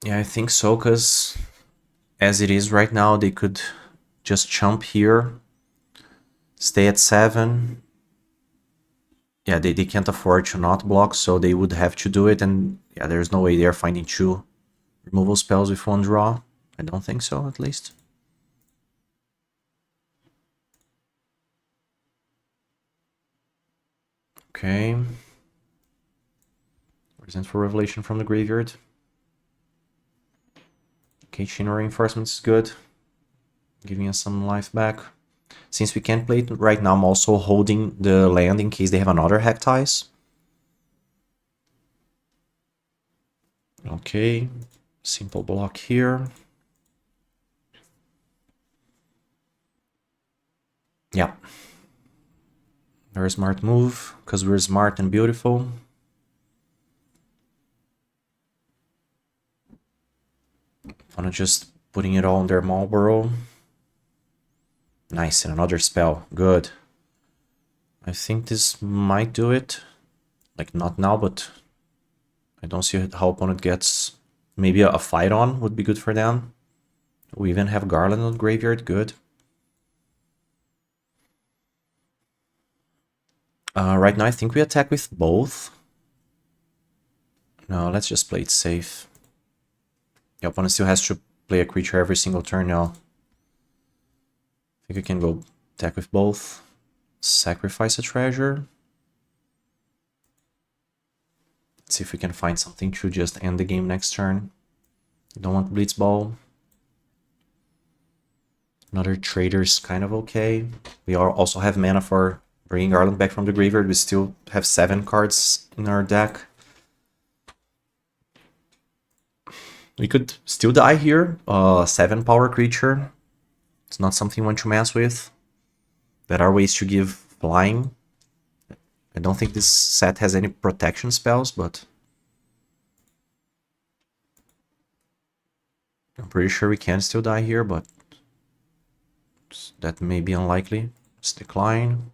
Yeah, I think so, because as it is right now, they could just jump here, stay at 7. Yeah, they can't afford to not block, so they would have to do it, and yeah, there's no way they're finding 2 removal spells with 1 draw. I don't think so, at least. Okay. Resentful Revelation from the graveyard. Okay, Chain Reinforcements is good, giving us some life back. Since we can't play it right now, I'm also holding the land in case they have another Hectice. Okay, simple block here. Yeah. Very smart move, because we're smart and beautiful. I'm just putting it all on their Marlboro. Nice, and another spell. Good. I think this might do it. Like, not now, but I don't see how opponent gets... Maybe a fight on would be good for them. We even have Garland on graveyard, good. Right now I think we attack with both. No, let's just play it safe. The opponent still has to play a creature every single turn now. I think we can go attack with both. Sacrifice a treasure. Let's see if we can find something to just end the game next turn. Don't want Blitzball. Another trader's kind of okay. We also have mana for bringing Garland back from the graveyard. We still have 7 cards in our deck. We could still die here. 7 power creature. It's not something you want to mess with. There are ways to give flying. I don't think this set has any protection spells, but I'm pretty sure we can still die here, but that may be unlikely. Let's decline.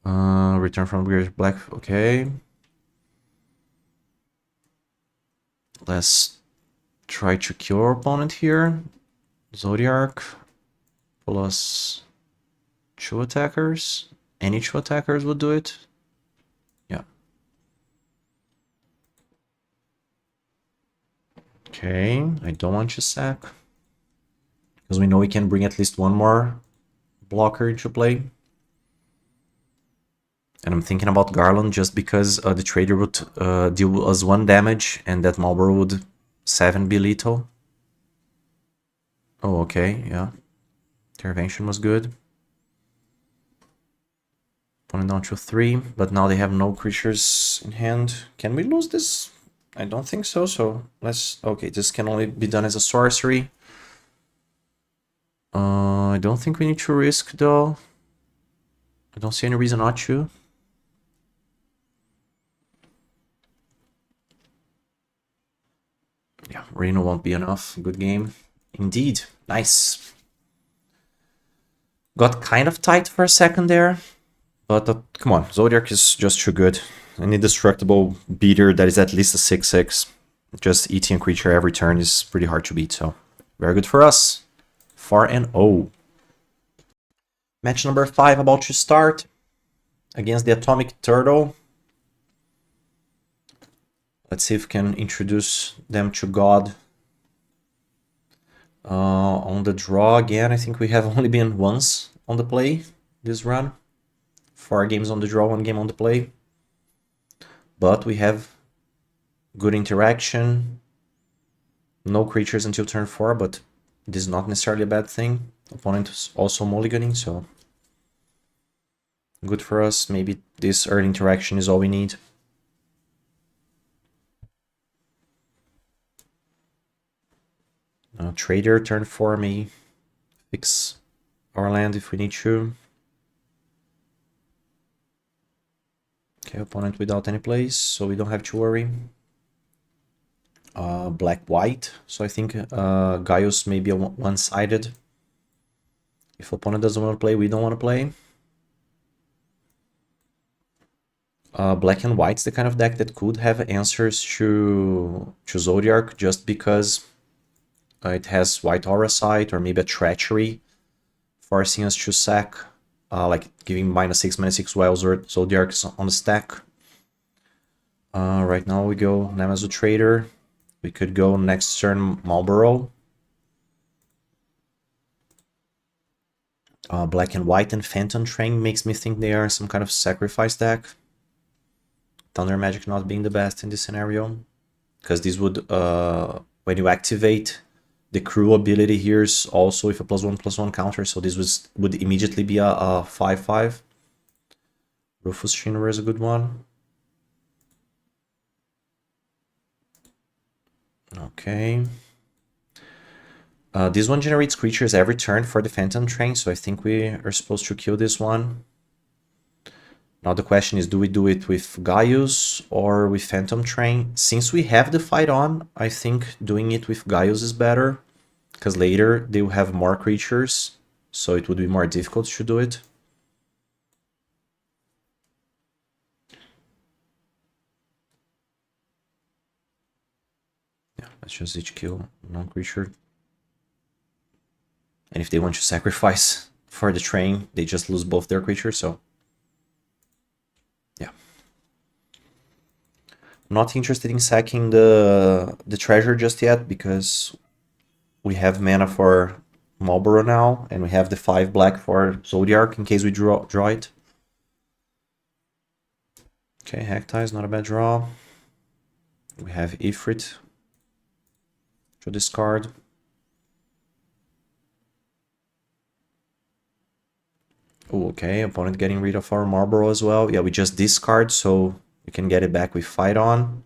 Return from Weird Black. Okay. Let's try to kill our opponent here. Zodiac plus 2 attackers. Any 2 attackers would do it. Yeah. Okay, I don't want to sack. Because we know we can bring at least 1 more blocker into play. And I'm thinking about Garland just because the trader would deal us 1 damage and that Marlborough would 7 be lethal. Oh, okay, yeah. Intervention was good. Opponent down to 3, but now they have no creatures in hand. Can we lose this? I don't think so, so let's... Okay, this can only be done as a sorcery. I don't think we need to risk, though. I don't see any reason not to. Yeah, Reno won't be enough. Good game. Indeed. Nice. Got kind of tight for a second there. But come on, Zodiac is just too good. An indestructible beater that is at least a 6/6. Just eating a creature every turn is pretty hard to beat, so very good for us. 4-0. Match number 5 about to start against the Atomic Turtle. Let's see if we can introduce them to God. On the draw again, I think we have only been once on the play this run. 4 games on the draw, 1 game on the play. But we have good interaction. No creatures until turn 4, but this is not necessarily a bad thing. Opponent is also mulliganing, so good for us. Maybe this early interaction is all we need. Trader, turn 4 may fix our land if we need to. Okay, opponent without any plays, so we don't have to worry. Black-white, so I think Gaius may be one-sided. If opponent doesn't want to play, we don't want to play. Black and white's the kind of deck that could have answers to Zodiac just because it has White Aura Sight or maybe a Treachery forcing us to sack, like giving -6/-6 while Zodiac's on the stack. Right now we go Namazu Trader. We could go next turn Marlborough. Black and White and Phantom Train makes me think they are some kind of sacrifice deck. Thunder Magic not being the best in this scenario. Because this would, when you activate, the crew ability here is also with a +1/+1 counter, so this would immediately be a 5/5. Rufus Shinra is a good one. Okay. This one generates creatures every turn for the Phantom Train, so I think we are supposed to kill this one. Now the question is, do we do it with Gaius or with Phantom Train? Since we have the fight on, I think doing it with Gaius is better, because later they will have more creatures, so it would be more difficult to do it. Yeah, let's just each kill non-creature. And if they want to sacrifice for the train, they just lose both their creatures, so... yeah. Not interested in sacking the treasure just yet, because we have mana for Marlborough now, and we have the 5 black for Zodiac in case we draw it. Okay, Hektai is not a bad draw. We have Ifrit to discard. Oh, okay, opponent getting rid of our Marlborough as well. Yeah, we just discard, so we can get it back with Fight On.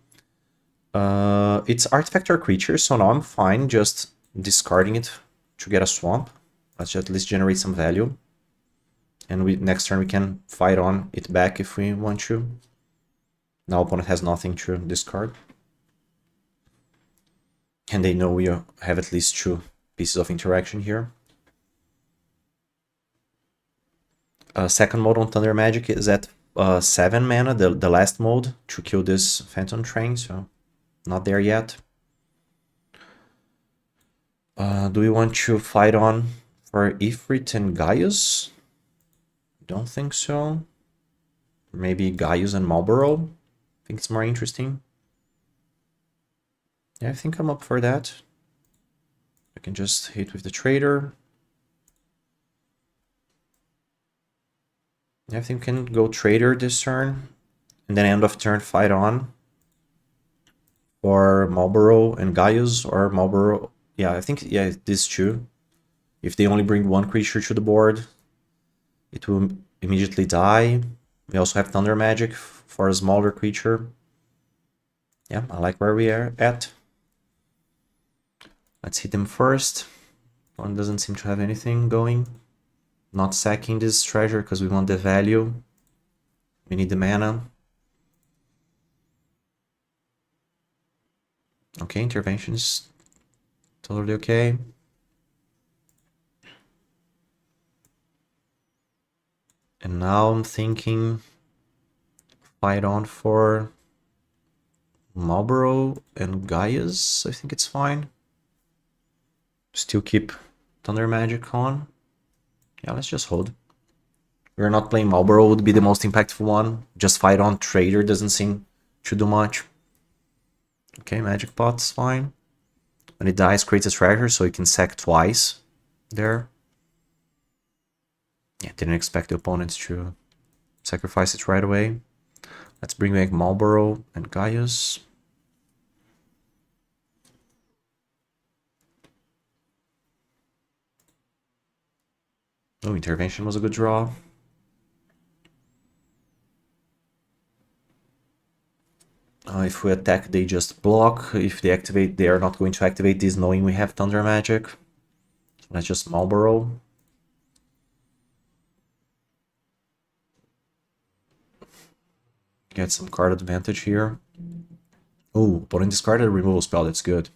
It's artifact or creature, so now I'm fine just discarding it to get a swamp. Let's at least generate some value. And next turn we can Fight On it back if we want to. Now opponent has nothing to discard. And they know we have at least 2 pieces of interaction here. Second mode on Thunder Magic is at 7 mana, the last mode, to kill this Phantom Train, so not there yet. Do we want to Fight On for Ifrit and Gaius? Don't think so. Maybe Gaius and Marlborough? I think it's more interesting. Yeah, I think I'm up for that. I can just hit with the Trader. I think we can go Trader this turn. And then end of turn Fight On for Marlborough and Gaius, or Marlborough. Yeah, I think, yeah, these 2. If they only bring 1 creature to the board, it will immediately die. We also have Thunder Magic for a smaller creature. Yeah, I like where we are at. Let's hit them first. One doesn't seem to have anything going. Not sacking this treasure because we want the value. We need the mana. Okay, intervention is totally okay. And now I'm thinking Fight On for Marlborough and Gaius. I think it's fine. Still keep Thunder Magic on. Yeah, let's just hold. We're not playing Marlborough, would be the most impactful one. Just Fight On Trader doesn't seem to do much. Okay, Magic Pot's fine. When it dies, creates a treasure, so you can sack twice there. Yeah, didn't expect the opponents to sacrifice it right away. Let's bring back Marlborough and Gaius. Oh, Intervention was a good draw. If we attack, they just block. If they activate, they are not going to activate this knowing we have Thunder Magic. Let's just Marlborough. Get some card advantage here. Oh, opponent discarded a removal spell, that's good.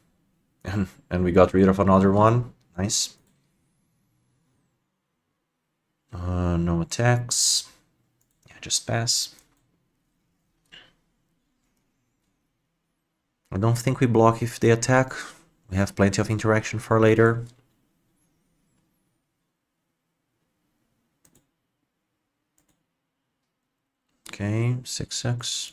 And we got rid of another one. Nice. No attacks. Yeah, just pass. I don't think we block if they attack. We have plenty of interaction for later. Okay, 6/6.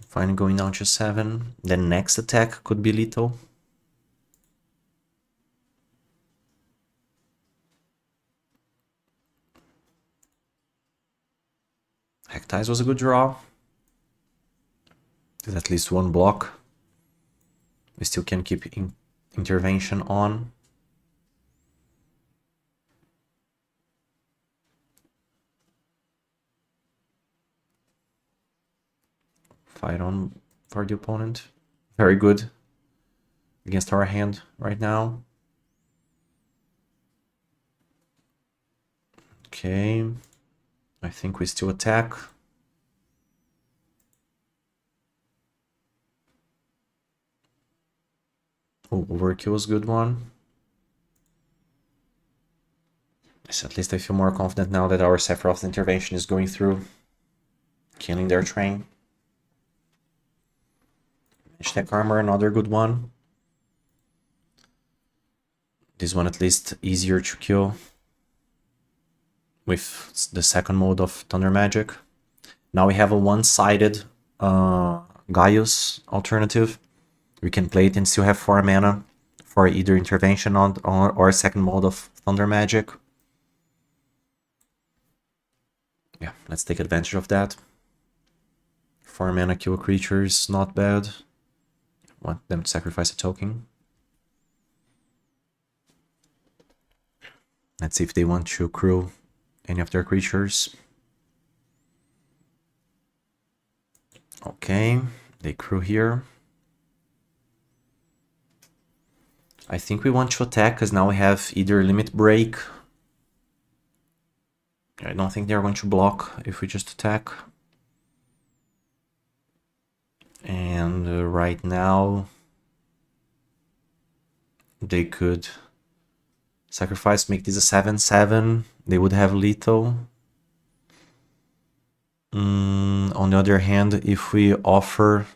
Fine, going down to 7. The next attack could be lethal. Hektais was a good draw. Did at least 1 block. We still can keep intervention on. Fight On for the opponent. Very good against our hand right now. Okay, I think we still attack. Oh, Overkill was a good one. Yes, at least I feel more confident now that our Sephiroth intervention is going through, killing their train. Hashtag Armor, another good one. This one at least easier to kill with the second mode of Thunder Magic. Now we have a one-sided Gaius alternative. We can play it and still have 4 mana for either intervention or second mode of Thunder Magic. Yeah, let's take advantage of that. 4 mana kill creatures, not bad. Want them to sacrifice a token. Let's see if they want to crew any of their creatures. Okay, they crew here. I think we want to attack because now we have either limit break. I don't think they're going to block if we just attack. And right now they could sacrifice, make this a 7/7. They would have lethal. On the other hand, if we offer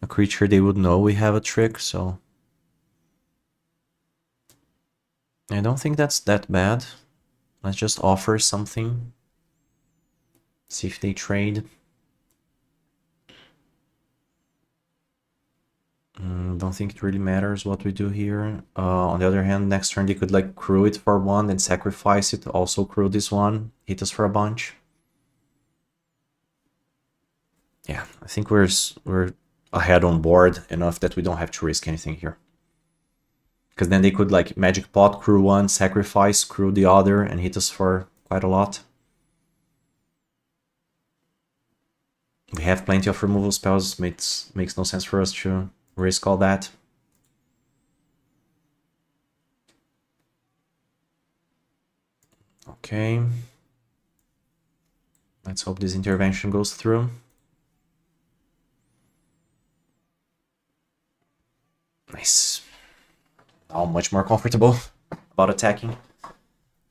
a creature, they would know we have a trick, so I don't think that's that bad. Let's just offer something. See if they trade. Don't think it really matters what we do here. On the other hand, next turn they could like crew it for 1, then sacrifice it, also crew this one, hit us for a bunch. Yeah, I think we're ahead on board enough that we don't have to risk anything here. Because then they could like Magic Pot, crew 1, sacrifice, crew the other, and hit us for quite a lot. We have plenty of removal spells, makes no sense for us to risk all that. Okay. Let's hope this intervention goes through. Nice. Now much more comfortable about attacking.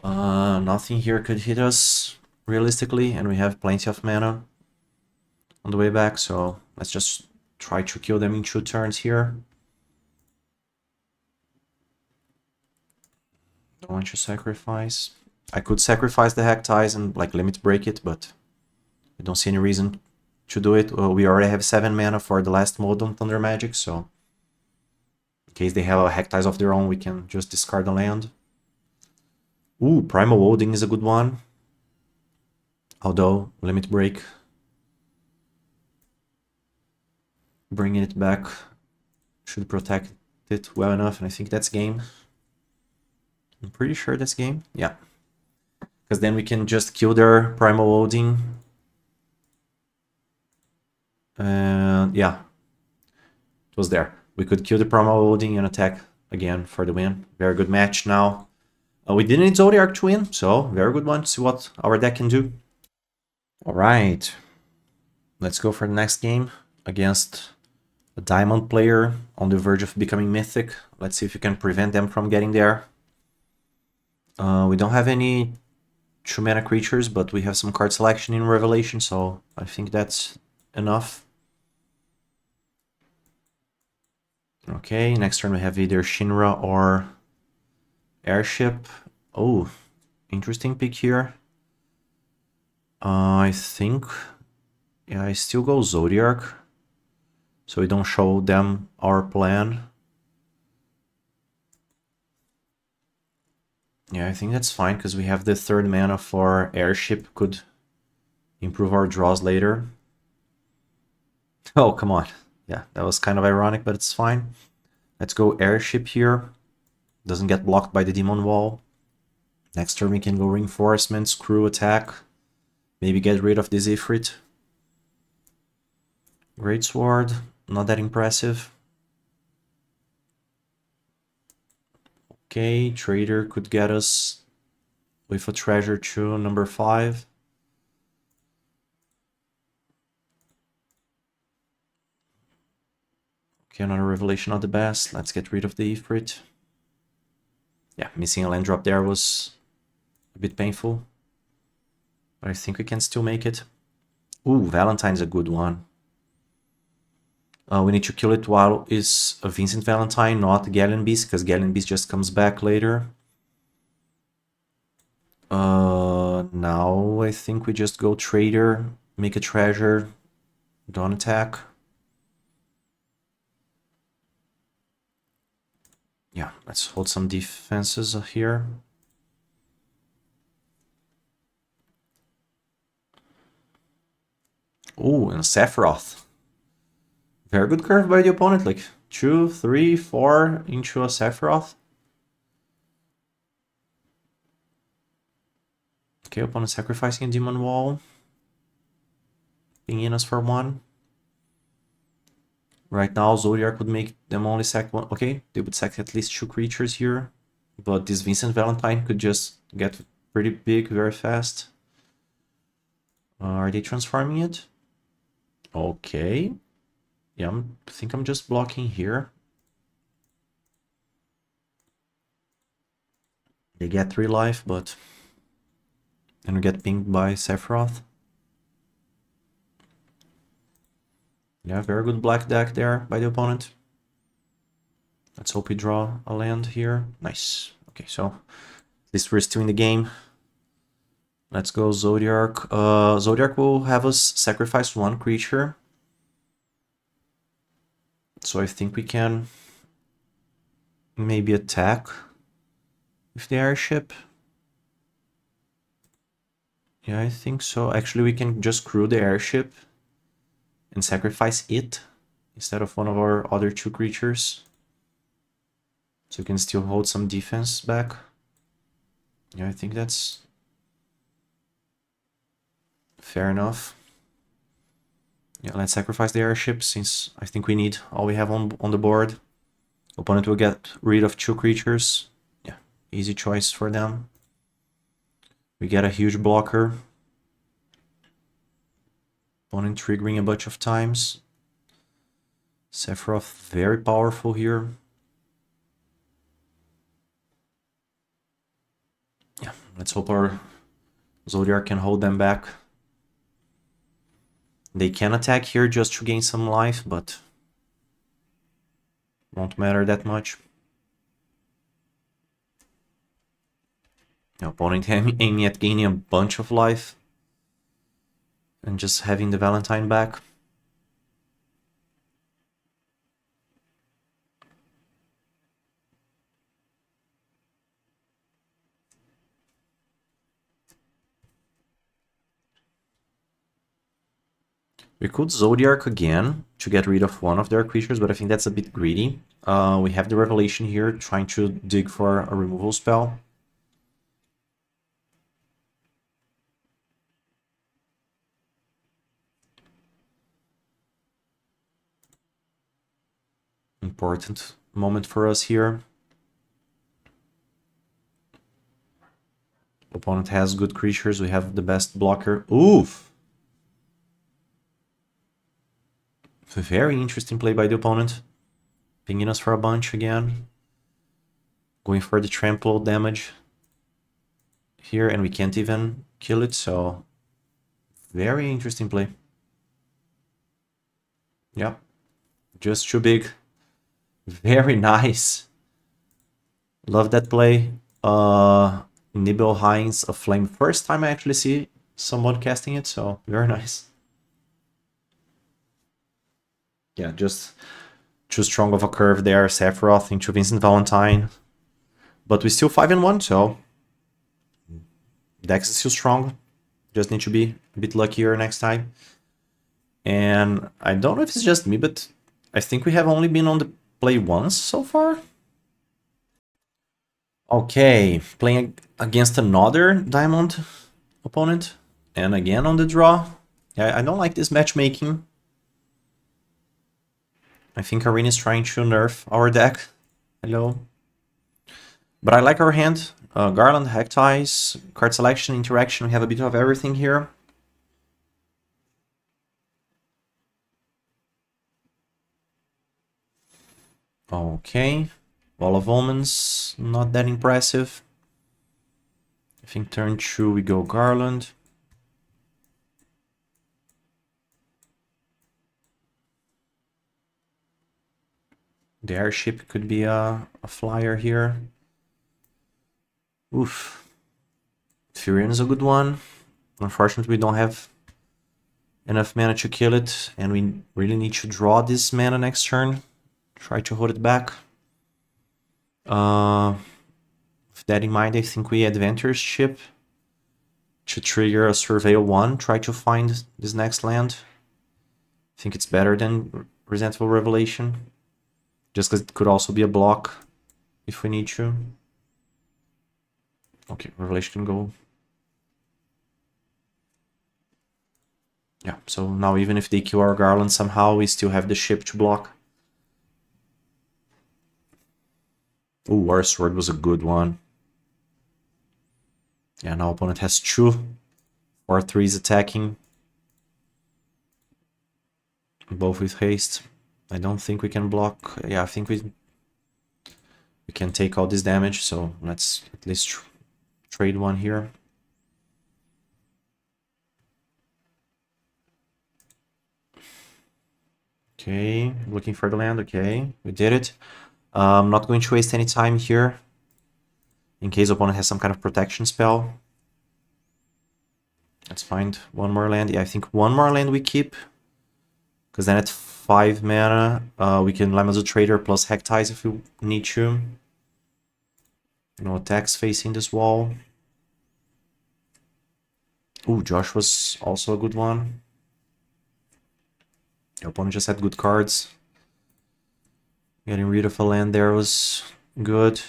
Nothing here could hit us realistically, and we have plenty of mana on the way back, so let's just try to kill them in 2 turns here. Don't want to sacrifice. I could sacrifice the Hackties and like limit break it, but I don't see any reason to do it. We already have 7 mana for the last mode on Thunder Magic, so in case they have a Hackties of their own, we can just discard the land. Ooh, Primal Wounding is a good one. Although, limit break. Bringing it back should protect it well enough, and I think that's game. I'm pretty sure that's game. Yeah. Because then we can just kill their Primal Wounding. And yeah. It was there. We could kill the Primal Wounding and attack again for the win. Very good match now. We didn't need Zodiac to win, so very good one to see what our deck can do. Alright. Let's go for the next game against a Diamond player on the verge of becoming Mythic. Let's see if we can prevent them from getting there. We don't have any 2 mana creatures, but we have some card selection in Revelation, so I think that's enough. Okay, next turn we have either Shinra or Airship. Oh, interesting pick here. I think, yeah, I still go Zodiac, so we don't show them our plan. Yeah, I think that's fine, because we have the 3rd mana for Airship, could improve our draws later. Oh, come on. Yeah, that was kind of ironic, but it's fine. Let's go Airship here. Doesn't get blocked by the Demon Wall. Next turn we can go Reinforcements, crew attack. Maybe get rid of this Ifrit. Greatsword, not that impressive. Okay, Trader could get us with a treasure to number 5. Okay, another Revelation, not the best. Let's get rid of the Ifrit. Yeah, missing a land drop there was a bit painful. But I think we can still make it. Ooh, Valentine's a good one. We need to kill it while it's a Vincent Valentine, not Galleon Beast, because Galleon Beast just comes back later. Now I think we just go Trader, make a treasure, don't attack. Yeah, let's hold some defenses here. Oh, and Sephiroth. Very good curve by the opponent, like 2, 3, 4 into a Sephiroth. Okay, opponent sacrificing a Demon Wall. Pinging us for 1. Right now, Zodiac would make them only sack 1. Okay, they would sack at least 2 creatures here. But this Vincent Valentine could just get pretty big very fast. Are they transforming it? Okay. Yeah, I think I'm just blocking here. They get 3 life, but... and we get pinged by Sephiroth. Yeah, very good black deck there by the opponent. Let's hope we draw a land here. Nice. Okay, so at least we're still in the game. Let's go Zodiac. Zodiac will have us sacrifice 1 creature. So I think we can maybe attack with the airship. Yeah, I think so. Actually, we can just crew the airship and sacrifice it instead of one of our other 2 creatures. So we can still hold some defense back. Yeah, I think that's fair enough. Yeah, let's sacrifice the airship since I think we need all we have on the board. Opponent will get rid of 2 creatures. Yeah, easy choice for them. We get a huge blocker. Opponent triggering a bunch of times. Sephiroth very powerful here. Yeah, let's hope our Zodiac can hold them back. They can attack here just to gain some life, but won't matter that much. The opponent aiming at gaining a bunch of life and just having the Valentine back. We could Zodiac again to get rid of one of their creatures, but I think that's a bit greedy. We have the Revelation here, trying to dig for a removal spell. Important moment for us here. Opponent has good creatures, we have the best blocker. Oof! Very interesting play by the opponent. Pinging us for a bunch again. Going for the trample damage here, and we can't even kill it, so... very interesting play. Yeah, just too big. Very nice. Love that play. Nibelheim's a flame. First time I actually see someone casting it, so very nice. Yeah, just too strong of a curve there. Sephiroth into Vincent Valentine. But we still 5-1, so Dex is still strong. Just need to be a bit luckier next time. And I don't know if it's just me, but I think we have only been on the play once so far. Okay, playing against another diamond opponent. And again on the draw. Yeah, I don't like this matchmaking. I think Arena is trying to nerf our deck. Hello. But I like our hand. Garland, Hackties, card selection, interaction. We have a bit of everything here. Okay. Wall of Omens, not that impressive. I think turn 2 we go Garland. The airship could be a flyer here. Oof. Furion is a good one. Unfortunately, we don't have enough mana to kill it, and we really need to draw this mana next turn. Try to hold it back. With that in mind, I think we adventure ship to trigger a Surveil 1. Try to find this next land. I think it's better than Resentful Revelation. Just because it could also be a block if we need to. Okay, Revelation can go. Yeah, so now even if they kill our Garland somehow, we still have the ship to block. Ooh, our sword was a good one. Yeah, now opponent has 2. 4/3 is attacking. Both with haste. I don't think we can block. Yeah, I think we can take all this damage, so let's at least trade one here. Okay, looking for the land. Okay, we did it. I'm not going to waste any time here in case opponent has some kind of protection spell. Let's find one more land. Yeah, I think one more land we keep, because then at 5 mana we can Lamazu Trader plus Hectize if we need to. No attacks facing this wall. Ooh, Josh was also a good one. The opponent just had good cards. Getting rid of a land there was good.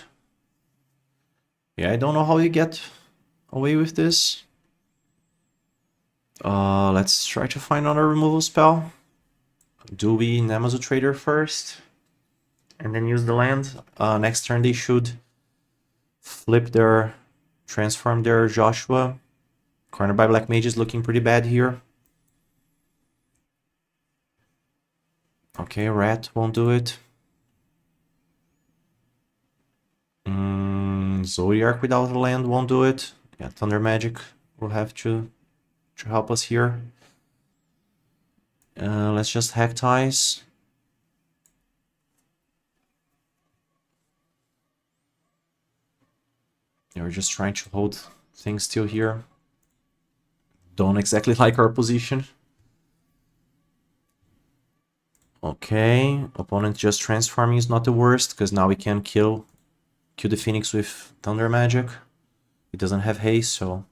Yeah, I don't know how you get away with this. Let's try to find another removal spell. Do we Namazu Trader first? And then use the land? Next turn they should transform their Joshua. Cornered by Black Mage is looking pretty bad here. Okay, Rat won't do it. Zodiac without a land won't do it. Yeah, Thunder Magic will have to help us here. Let's just Hectize. Yeah, we're just trying to hold things still here. Don't exactly like our position. Okay, opponent just transforming is not the worst, because now we can kill the Phoenix with Thunder Magic. It doesn't have haste, so...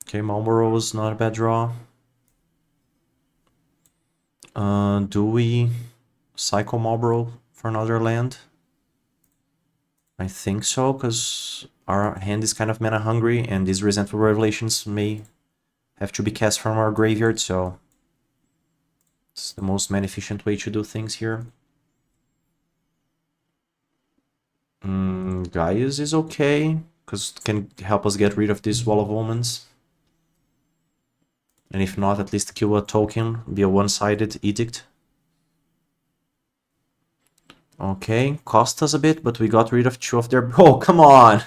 Okay, Marlborough was not a bad draw. Do we cycle Marlborough for another land? I think so, because our hand is kind of mana hungry, and these Resentful Revelations may have to be cast from our graveyard, so it's the most mana efficient way to do things here. Gaius is okay, because it can help us get rid of this Wall of Omens. And if not, at least kill a token, be a one-sided edict. Okay, cost us a bit, but we got rid of 2 of their... Oh, come on!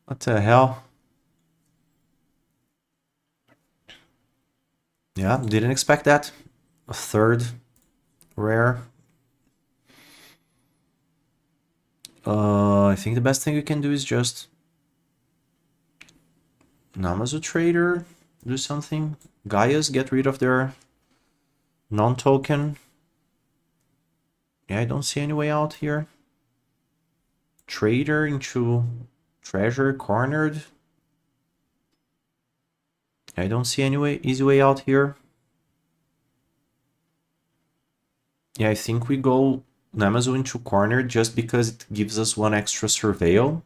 What the hell? Yeah, didn't expect that. A 3rd rare. I think the best thing we can do is just Namazu Trader, do something. Gaius, get rid of their non-token. Yeah, I don't see any way out here. Trader into Treasure, cornered. I don't see any easy way out here. Yeah, I think we go Namazu into corner just because it gives us 1 extra surveil.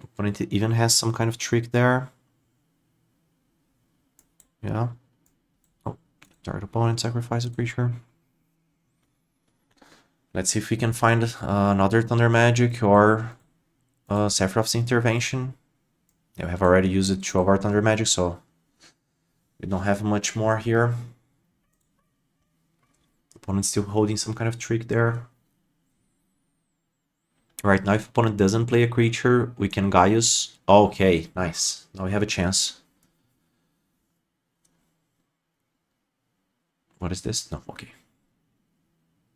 Opponent even has some kind of trick there. Yeah. Oh, target opponent sacrifice a creature. Let's see if we can find another Thunder Magic or Sephiroth's Intervention. Yeah, we have already used 2 of our Thunder Magic, so we don't have much more here. Opponent's still holding some kind of trick there. Right, now if opponent doesn't play a creature, we can Gaius. Okay, nice. Now we have a chance. What is this? No, okay.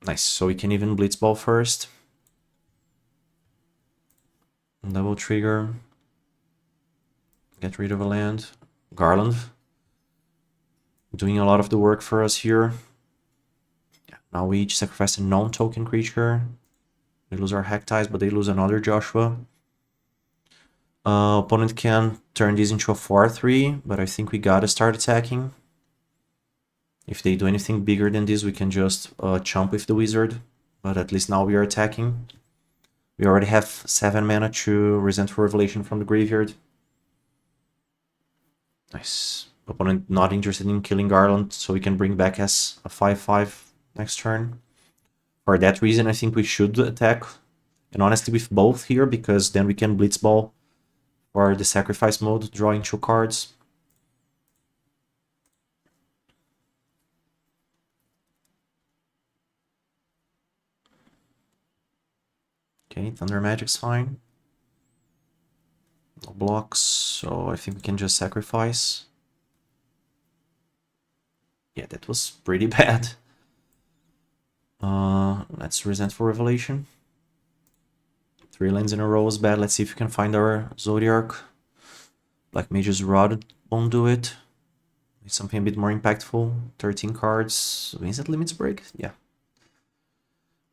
Nice, so we can even Blitzball first. Double trigger. Get rid of a land. Garland. Doing a lot of the work for us here. Yeah, now we each sacrifice a non-token creature. We lose our Hack Ties, but they lose another Joshua. Opponent can turn this into a 4-3, but I think we gotta start attacking. If they do anything bigger than this, we can just chump with the wizard. But at least now we are attacking. We already have 7 mana to Resentful Revelation from the graveyard. Nice. Opponent not interested in killing Garland, so we can bring back as a 5-5 next turn. For that reason, I think we should attack. And honestly, with both here, because then we can Blitzball for the sacrifice mode, drawing 2 cards. Okay, Thunder Magic's fine. No blocks, so I think we can just sacrifice. Yeah, that was pretty bad. Let's Resentful Revelation. 3 lands in a row was bad. Let's see if we can find our Zodiark. Black Mage's Rod won't do it. Need something a bit more impactful. 13 cards. Instant Limits Break? Yeah.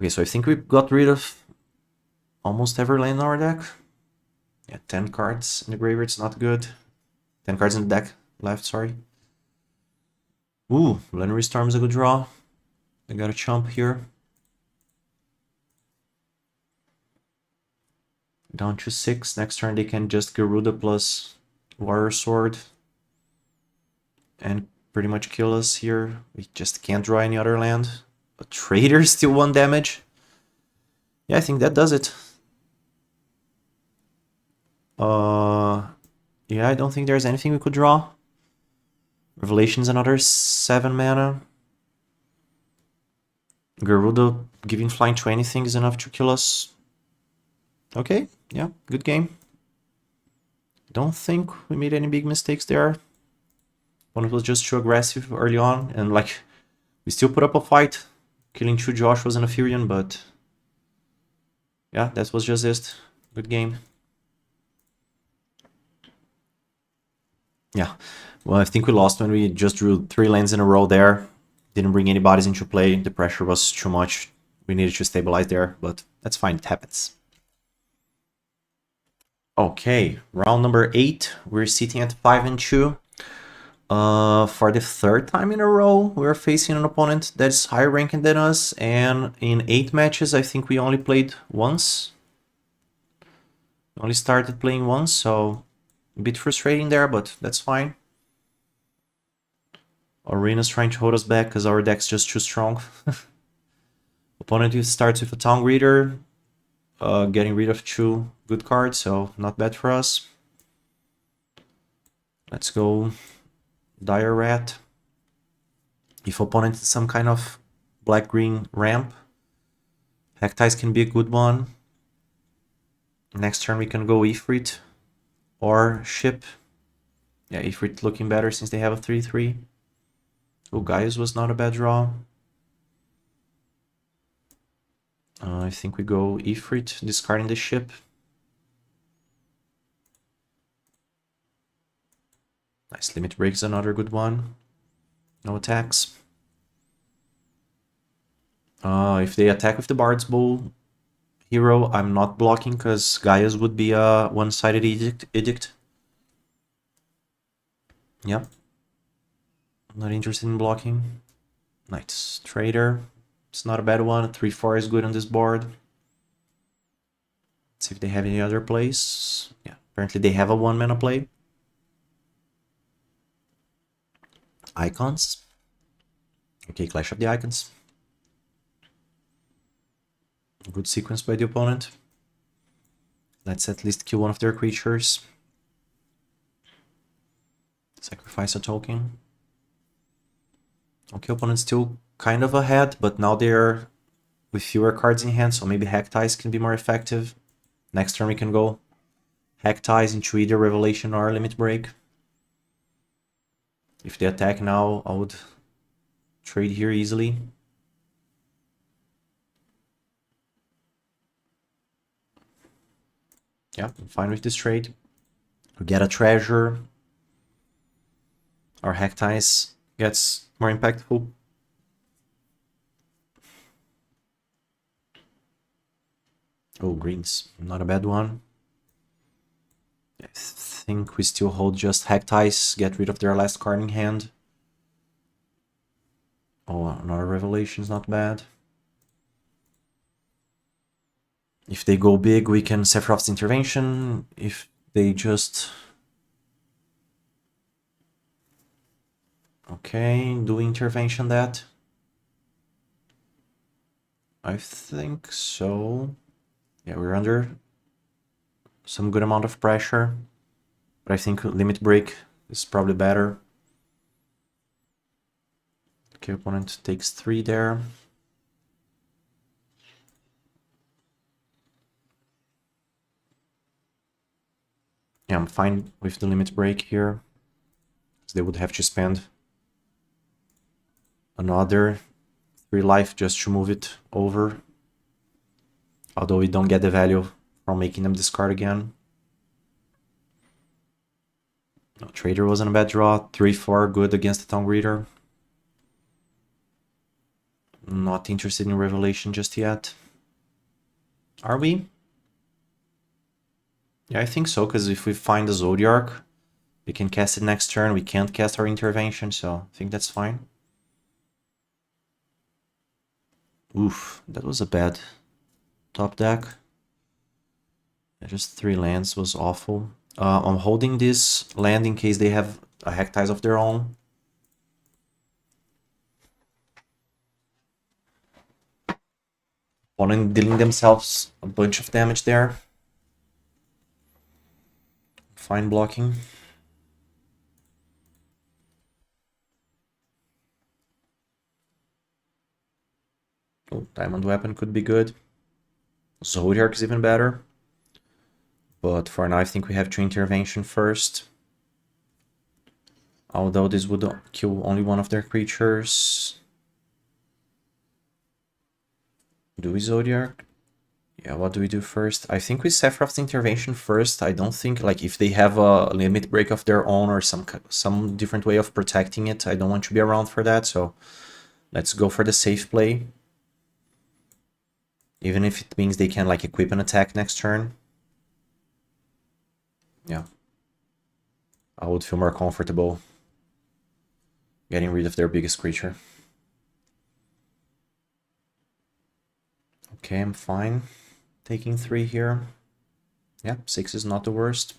Okay, so I think we got rid of almost every land in our deck. Yeah, 10 cards in the graveyard, it's not good. 10 cards in the deck left, sorry. Ooh, Plenary Storm is a good draw. I got a chump here. Down to 6. Next turn they can just Garuda plus Warrior Sword. And pretty much kill us here. We just can't draw any other land. A Trader still 1 damage. Yeah, I think that does it. Yeah, I don't think there's anything we could draw. Revelation's another 7 mana. Garuda giving flying to anything is enough to kill us. Okay, yeah, good game. Don't think we made any big mistakes there. One was just too aggressive early on, and like, we still put up a fight, killing 2 Joshuas and a Furion, but yeah, that was just it. Good game. Yeah, well, I think we lost when we just drew 3 lands in a row there. Didn't bring any bodies into play. The pressure was too much. We needed to stabilize there, but that's fine. It happens. Okay, round number 8. We're sitting at 5-2. For the 3rd time in a row, we're facing an opponent that is higher ranking than us, and in 8 matches, I think we only played once. We only started playing once, so a bit frustrating there, but that's fine. Arena's trying to hold us back because our deck's just too strong. Opponent starts with a Tongue Reader, getting rid of 2 good cards, so not bad for us. Let's go Dire Rat. If opponent is some kind of black-green ramp, Hack Ties can be a good one. Next turn we can go Ifrit or Ship. Yeah, Ifrit looking better since they have a 3-3. Oh, Gaius was not a bad draw. I think we go Ifrit, discarding the Ship. Nice, Limit Break is another good one. No attacks. If they attack with the Bard's Bowl hero, I'm not blocking because Gaius would be a one-sided edict. Yep. Not interested in blocking. Nice. Trader. It's not a bad one. 3-4 is good on this board. Let's see if they have any other plays. Yeah, apparently they have a 1 mana play. Icons. Okay, Clash of the Icons. Good sequence by the opponent. Let's at least kill one of their creatures. Sacrifice a token. Okay, opponent's still kind of ahead, but now they're with fewer cards in hand, so maybe Hack Ties can be more effective. Next turn we can go Hack Ties into either Revelation or Limit Break. If they attack now, I would trade here easily. Yeah, I'm fine with this trade. We get a treasure. Our hack ties gets more impactful. Oh, greens, not a bad one. I think we still hold just hack ties, get rid of their last card in hand. Oh, another revelation is not bad. If they go big, we can Sephiroth's intervention. If they just... Okay, do intervention that. I think so. Yeah, we're under some good amount of pressure. But I think limit break is probably better. Okay, opponent takes 3 there. Yeah, I'm fine with the limit break here. So they would have to spend another 3 life just to move it over. Although we don't get the value from making them discard again. No, Trader wasn't a bad draw. 3-4 good against the Tongue Reader. Not interested in Revelation just yet. Are we? Yeah, I think so, because if we find the Zodiac, we can cast it next turn. We can't cast our intervention, so I think that's fine. Oof, that was a bad top deck. Just 3 lands was awful. I'm holding this land in case they have a hack ties of their own. Opponent dealing themselves a bunch of damage there. Fine blocking. Oh, Diamond Weapon could be good. Zodiac is even better. But for now, I think we have to intervention first. Although this would kill only one of their creatures. Do we Zodiac? Yeah, what do we do first? I think we Sephiroth's intervention first. I don't think, like, if they have a limit break of their own or some different way of protecting it, I don't want to be around for that, so let's go for the safe play. Even if it means they can, like, equip an attack next turn. Yeah. I would feel more comfortable getting rid of their biggest creature. Okay, I'm fine. Taking 3 here. Yeah, 6 is not the worst.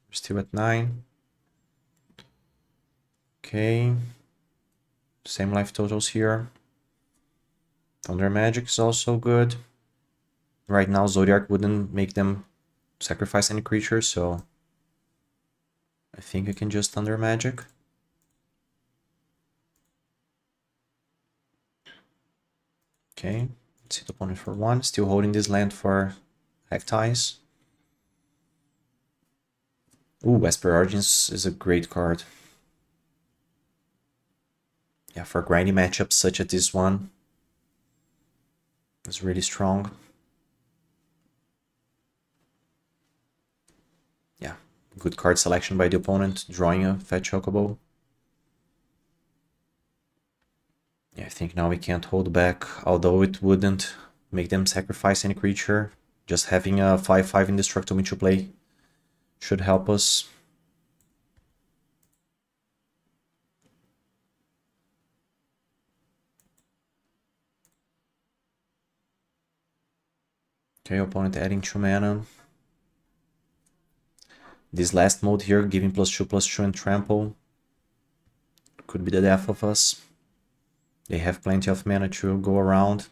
We're still at 9. Okay. Same life totals here. Thunder Magic is also good. Right now, Zodiac wouldn't make them sacrifice any creature, so I think I can just Thunder Magic. Okay, let's hit opponent for 1. Still holding this land for hack ties. Ooh, Esper Origins is a great card. Yeah, for grindy matchups such as this one, it's really strong. Yeah, good card selection by the opponent, drawing a Fat Chocobo. Yeah, I think now we can't hold back, although it wouldn't make them sacrifice any creature. Just having a 5/5 indestructible into play should help us. Okay, opponent adding 2 mana. This last mode here, giving +2/+2 and trample, could be the death of us. They have plenty of mana to go around.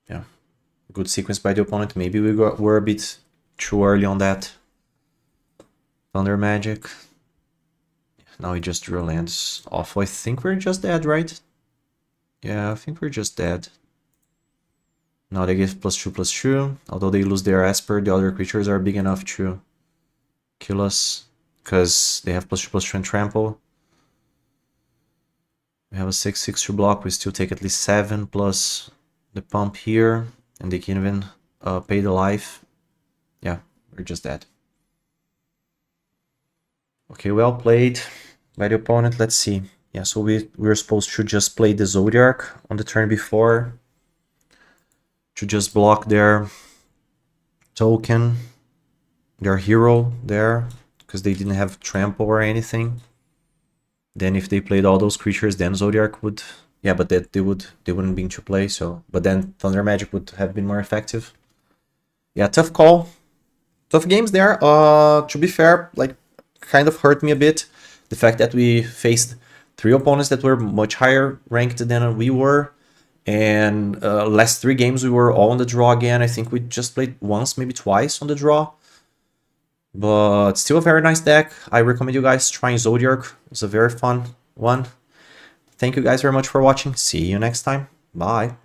Yeah, good sequence by the opponent. Maybe we're a bit too early on that Thunder Magic. Now he just drew lands. Awful. I think we're just dead, right? Yeah, I think we're just dead. Now they give +2/+2. Although they lose their Esper, the other creatures are big enough to kill us because they have +2/+2 and trample. We have a 6/6 to block. We still take at least 7 plus the pump here, and they can even pay the life. Yeah, we're just dead. Okay, well played by the opponent. Let's see. Yeah, so we were supposed to just play the Zodiac on the turn before to just block their token, their hero there, because they didn't have trample or anything. Then if they played all those creatures, then Zodiac would, yeah, but that they wouldn't be into play. So, but then Thunder Magic would have been more effective. Yeah, tough call, tough games there. To be fair, like kind of hurt me a bit the fact that we faced 3 opponents that were much higher ranked than we were, and last 3 games we were all on the draw again. I think we just played once, maybe twice on the draw. But still a very nice deck. I recommend you guys trying Zodiac. It's a very fun one. Thank you guys very much for watching. See you next time. Bye.